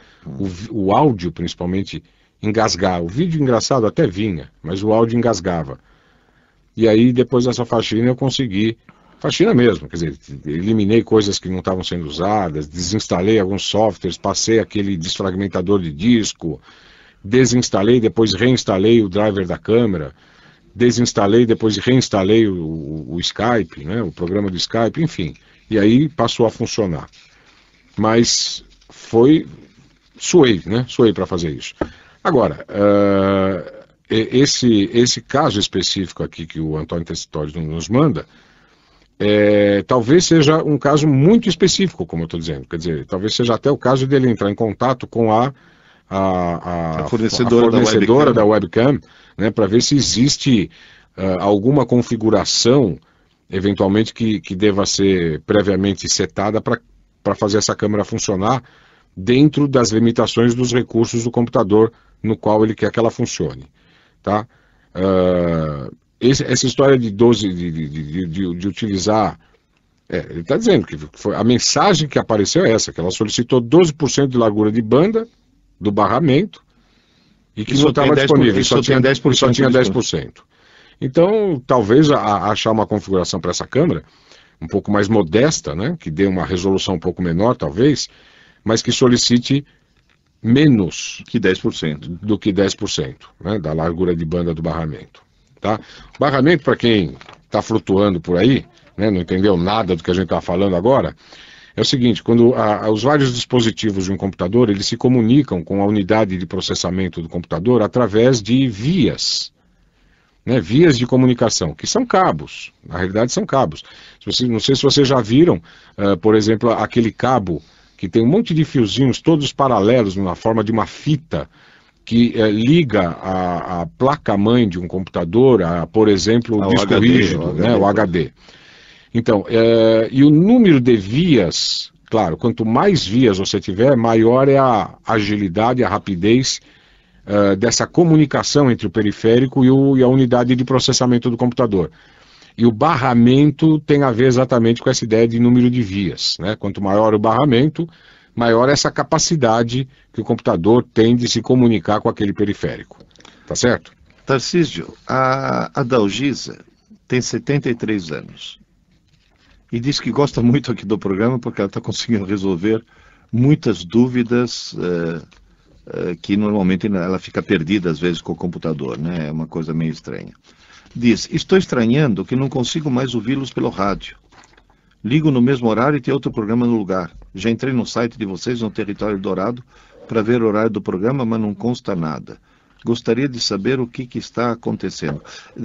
[SPEAKER 2] o áudio, principalmente, engasgar. O vídeo engraçado até vinha, mas o áudio engasgava. E aí, depois dessa faxina, eu consegui, faxina mesmo, quer dizer, eliminei coisas que não estavam sendo usadas, desinstalei alguns softwares, passei aquele desfragmentador de disco, desinstalei, depois reinstalei o driver da câmera, desinstalei, depois reinstalei o Skype, né, o programa do Skype, enfim, e aí passou a funcionar. Mas suei para fazer isso. Agora, esse caso específico aqui que o Antônio Tessitori nos manda, talvez seja um caso muito específico, como eu estou dizendo, quer dizer, talvez seja até o caso dele entrar em contato com a fornecedora da webcam, né, para ver se existe alguma configuração, eventualmente, que deva ser previamente setada para fazer essa câmera funcionar dentro das limitações dos recursos do computador no qual ele quer que ela funcione. Tá? Essa história de 12, de utilizar... ele está dizendo que a mensagem que apareceu é essa, que ela solicitou 12% de largura de banda do barramento e que não estava disponível, só tinha 10%. Então, talvez achar uma configuração para essa câmera um pouco mais modesta, né, que dê uma resolução um pouco menor, talvez, mas que solicite menos
[SPEAKER 3] que 10%.
[SPEAKER 2] Do que 10%, né, da largura de banda do barramento. Tá? Barramento, para quem está flutuando por aí, né, não entendeu nada do que a gente está falando agora, é o seguinte: quando os vários dispositivos de um computador, eles se comunicam com a unidade de processamento do computador através de vias, né, vias de comunicação, que são cabos, na realidade são cabos. Não sei se vocês já viram, por exemplo, aquele cabo que tem um monte de fiozinhos, todos paralelos, na forma de uma fita, que liga a placa-mãe de um computador, por exemplo, o disco rígido, né, o HD. Então, e o número de vias, claro, quanto mais vias você tiver, maior é a agilidade, a rapidez dessa comunicação entre o periférico e a unidade de processamento do computador. E o barramento tem a ver exatamente com essa ideia de número de vias, né? Quanto maior o barramento, maior essa capacidade que o computador tem de se comunicar com aquele periférico. Tá certo?
[SPEAKER 3] Tarcísio, a Dalgisa tem 73 anos. E diz que gosta muito aqui do programa porque ela está conseguindo resolver muitas dúvidas que normalmente ela fica perdida às vezes com o computador, né? É uma coisa meio estranha. Diz: estou estranhando que não consigo mais ouvi-los pelo rádio. Ligo no mesmo horário e tem outro programa no lugar. Já entrei no site de vocês, no Território Dourado, para ver o horário do programa, mas não consta nada. Gostaria de saber o que está acontecendo.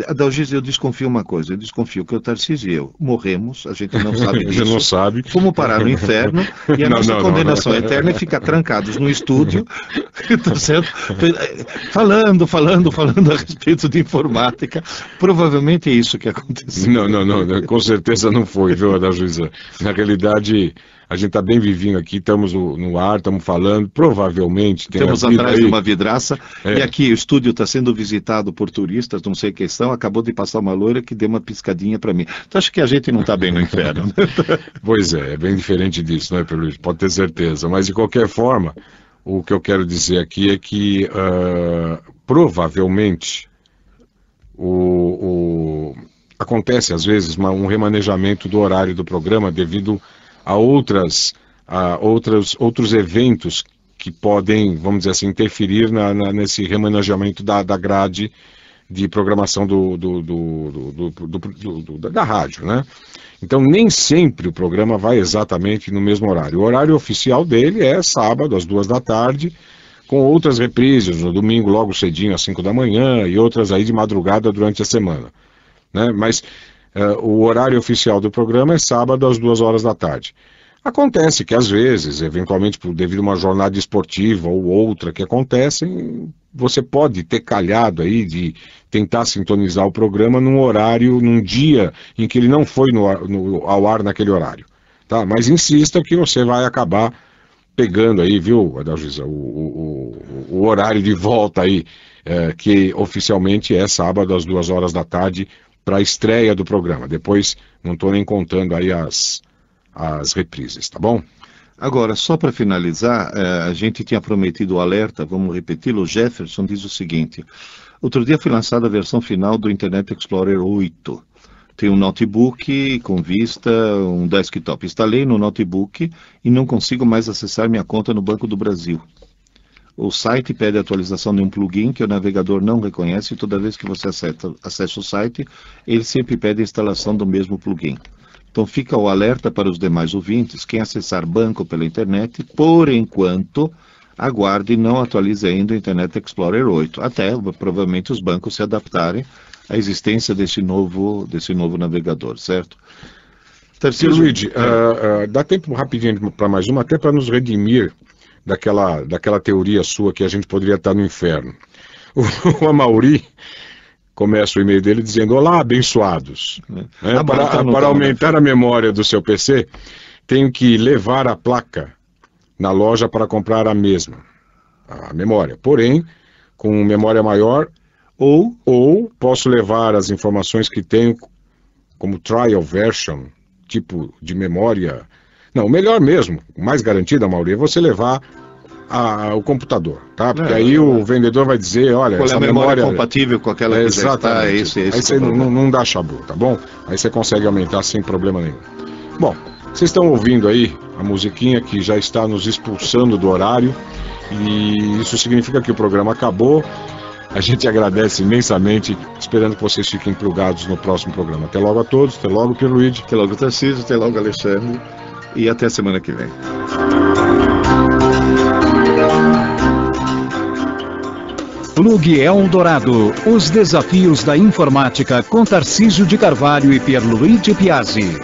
[SPEAKER 3] Adalgisa, eu desconfio uma coisa. Eu desconfio que o Tarcísio e eu morremos, a gente não sabe disso.
[SPEAKER 2] A gente não sabe.
[SPEAKER 3] Fomos parar no inferno e a nossa condenação eterna é ficar trancados no estúdio, tá certo? Falando a respeito de informática. Provavelmente é isso que aconteceu.
[SPEAKER 2] Não, com certeza não foi, viu, Adalgisa? Na realidade, a gente está bem vivinho aqui, estamos no ar, estamos falando, provavelmente...
[SPEAKER 3] Estamos atrás de uma vidraça, e aqui o estúdio está sendo visitado por turistas, não sei quem são, acabou de passar uma loira que deu uma piscadinha para mim. Então acho que a gente não está bem no inferno.
[SPEAKER 2] Pois é bem diferente disso, não é, Luiz? Pode ter certeza, mas de qualquer forma, o que eu quero dizer aqui é que provavelmente acontece às vezes um remanejamento do horário do programa devido a outros eventos que podem, vamos dizer assim, interferir nesse remanejamento da grade de programação da rádio, né? Então nem sempre o programa vai exatamente no mesmo horário. O horário oficial dele é sábado às 2 da tarde, com outras reprises no domingo logo cedinho às 5 da manhã e outras aí de madrugada durante a semana, né? Mas o horário oficial do programa é sábado às 2 horas da tarde. Acontece que às vezes, eventualmente devido a uma jornada esportiva ou outra que acontecem, você pode ter calhado aí de tentar sintonizar o programa num horário, num dia em que ele não foi ao ar naquele horário, tá? Mas insista que você vai acabar pegando aí, viu, Adalgisa, o horário de volta aí, que oficialmente é sábado às 2 horas da tarde para a estreia do programa. Depois não estou nem contando aí as reprises, tá bom?
[SPEAKER 3] Agora, só para finalizar, a gente tinha prometido o alerta, vamos repeti-lo. O Jefferson diz o seguinte: outro dia foi lançada a versão final do Internet Explorer 8. Tem um notebook com vista, um desktop. Instalei no notebook e não consigo mais acessar minha conta no Banco do Brasil. O site pede a atualização de um plugin que o navegador não reconhece e toda vez que você acessa o site, ele sempre pede a instalação do mesmo plugin. Então fica o alerta para os demais ouvintes: quem acessar banco pela internet, por enquanto, aguarde e não atualize ainda o Internet Explorer 8, até provavelmente os bancos se adaptarem à existência desse novo navegador, certo?
[SPEAKER 2] Terceiro, Luigi, dá tempo rapidinho para mais uma, até para nos redimir daquela teoria sua que a gente poderia estar no inferno. O Amauri começa o e-mail dele dizendo: olá, abençoados. Para aumentar a memória do seu PC, tenho que levar a placa na loja para comprar a mesma, a memória. Porém, com memória maior, ou posso levar as informações que tenho como trial version, tipo de memória. Não, o melhor mesmo, o mais garantido, Amauri, é você levar o computador, tá? Porque aí o vendedor vai dizer: olha,
[SPEAKER 3] qual
[SPEAKER 2] essa
[SPEAKER 3] é a memória compatível com aquela que já está,
[SPEAKER 2] aí você não dá chabu, tá bom? Aí você consegue aumentar sem problema nenhum. Bom, vocês estão ouvindo aí a musiquinha que já está nos expulsando do horário, e isso significa que o programa acabou. A gente agradece imensamente, esperando que vocês fiquem plugados no próximo programa. Até logo a todos, até logo, Pierluigi.
[SPEAKER 3] Até logo, Tarcísio, até logo, Alexandre, e até a semana que vem.
[SPEAKER 1] Plug Eldorado, os desafios da informática com Tarcísio de Carvalho e Pierluigi Piazzi.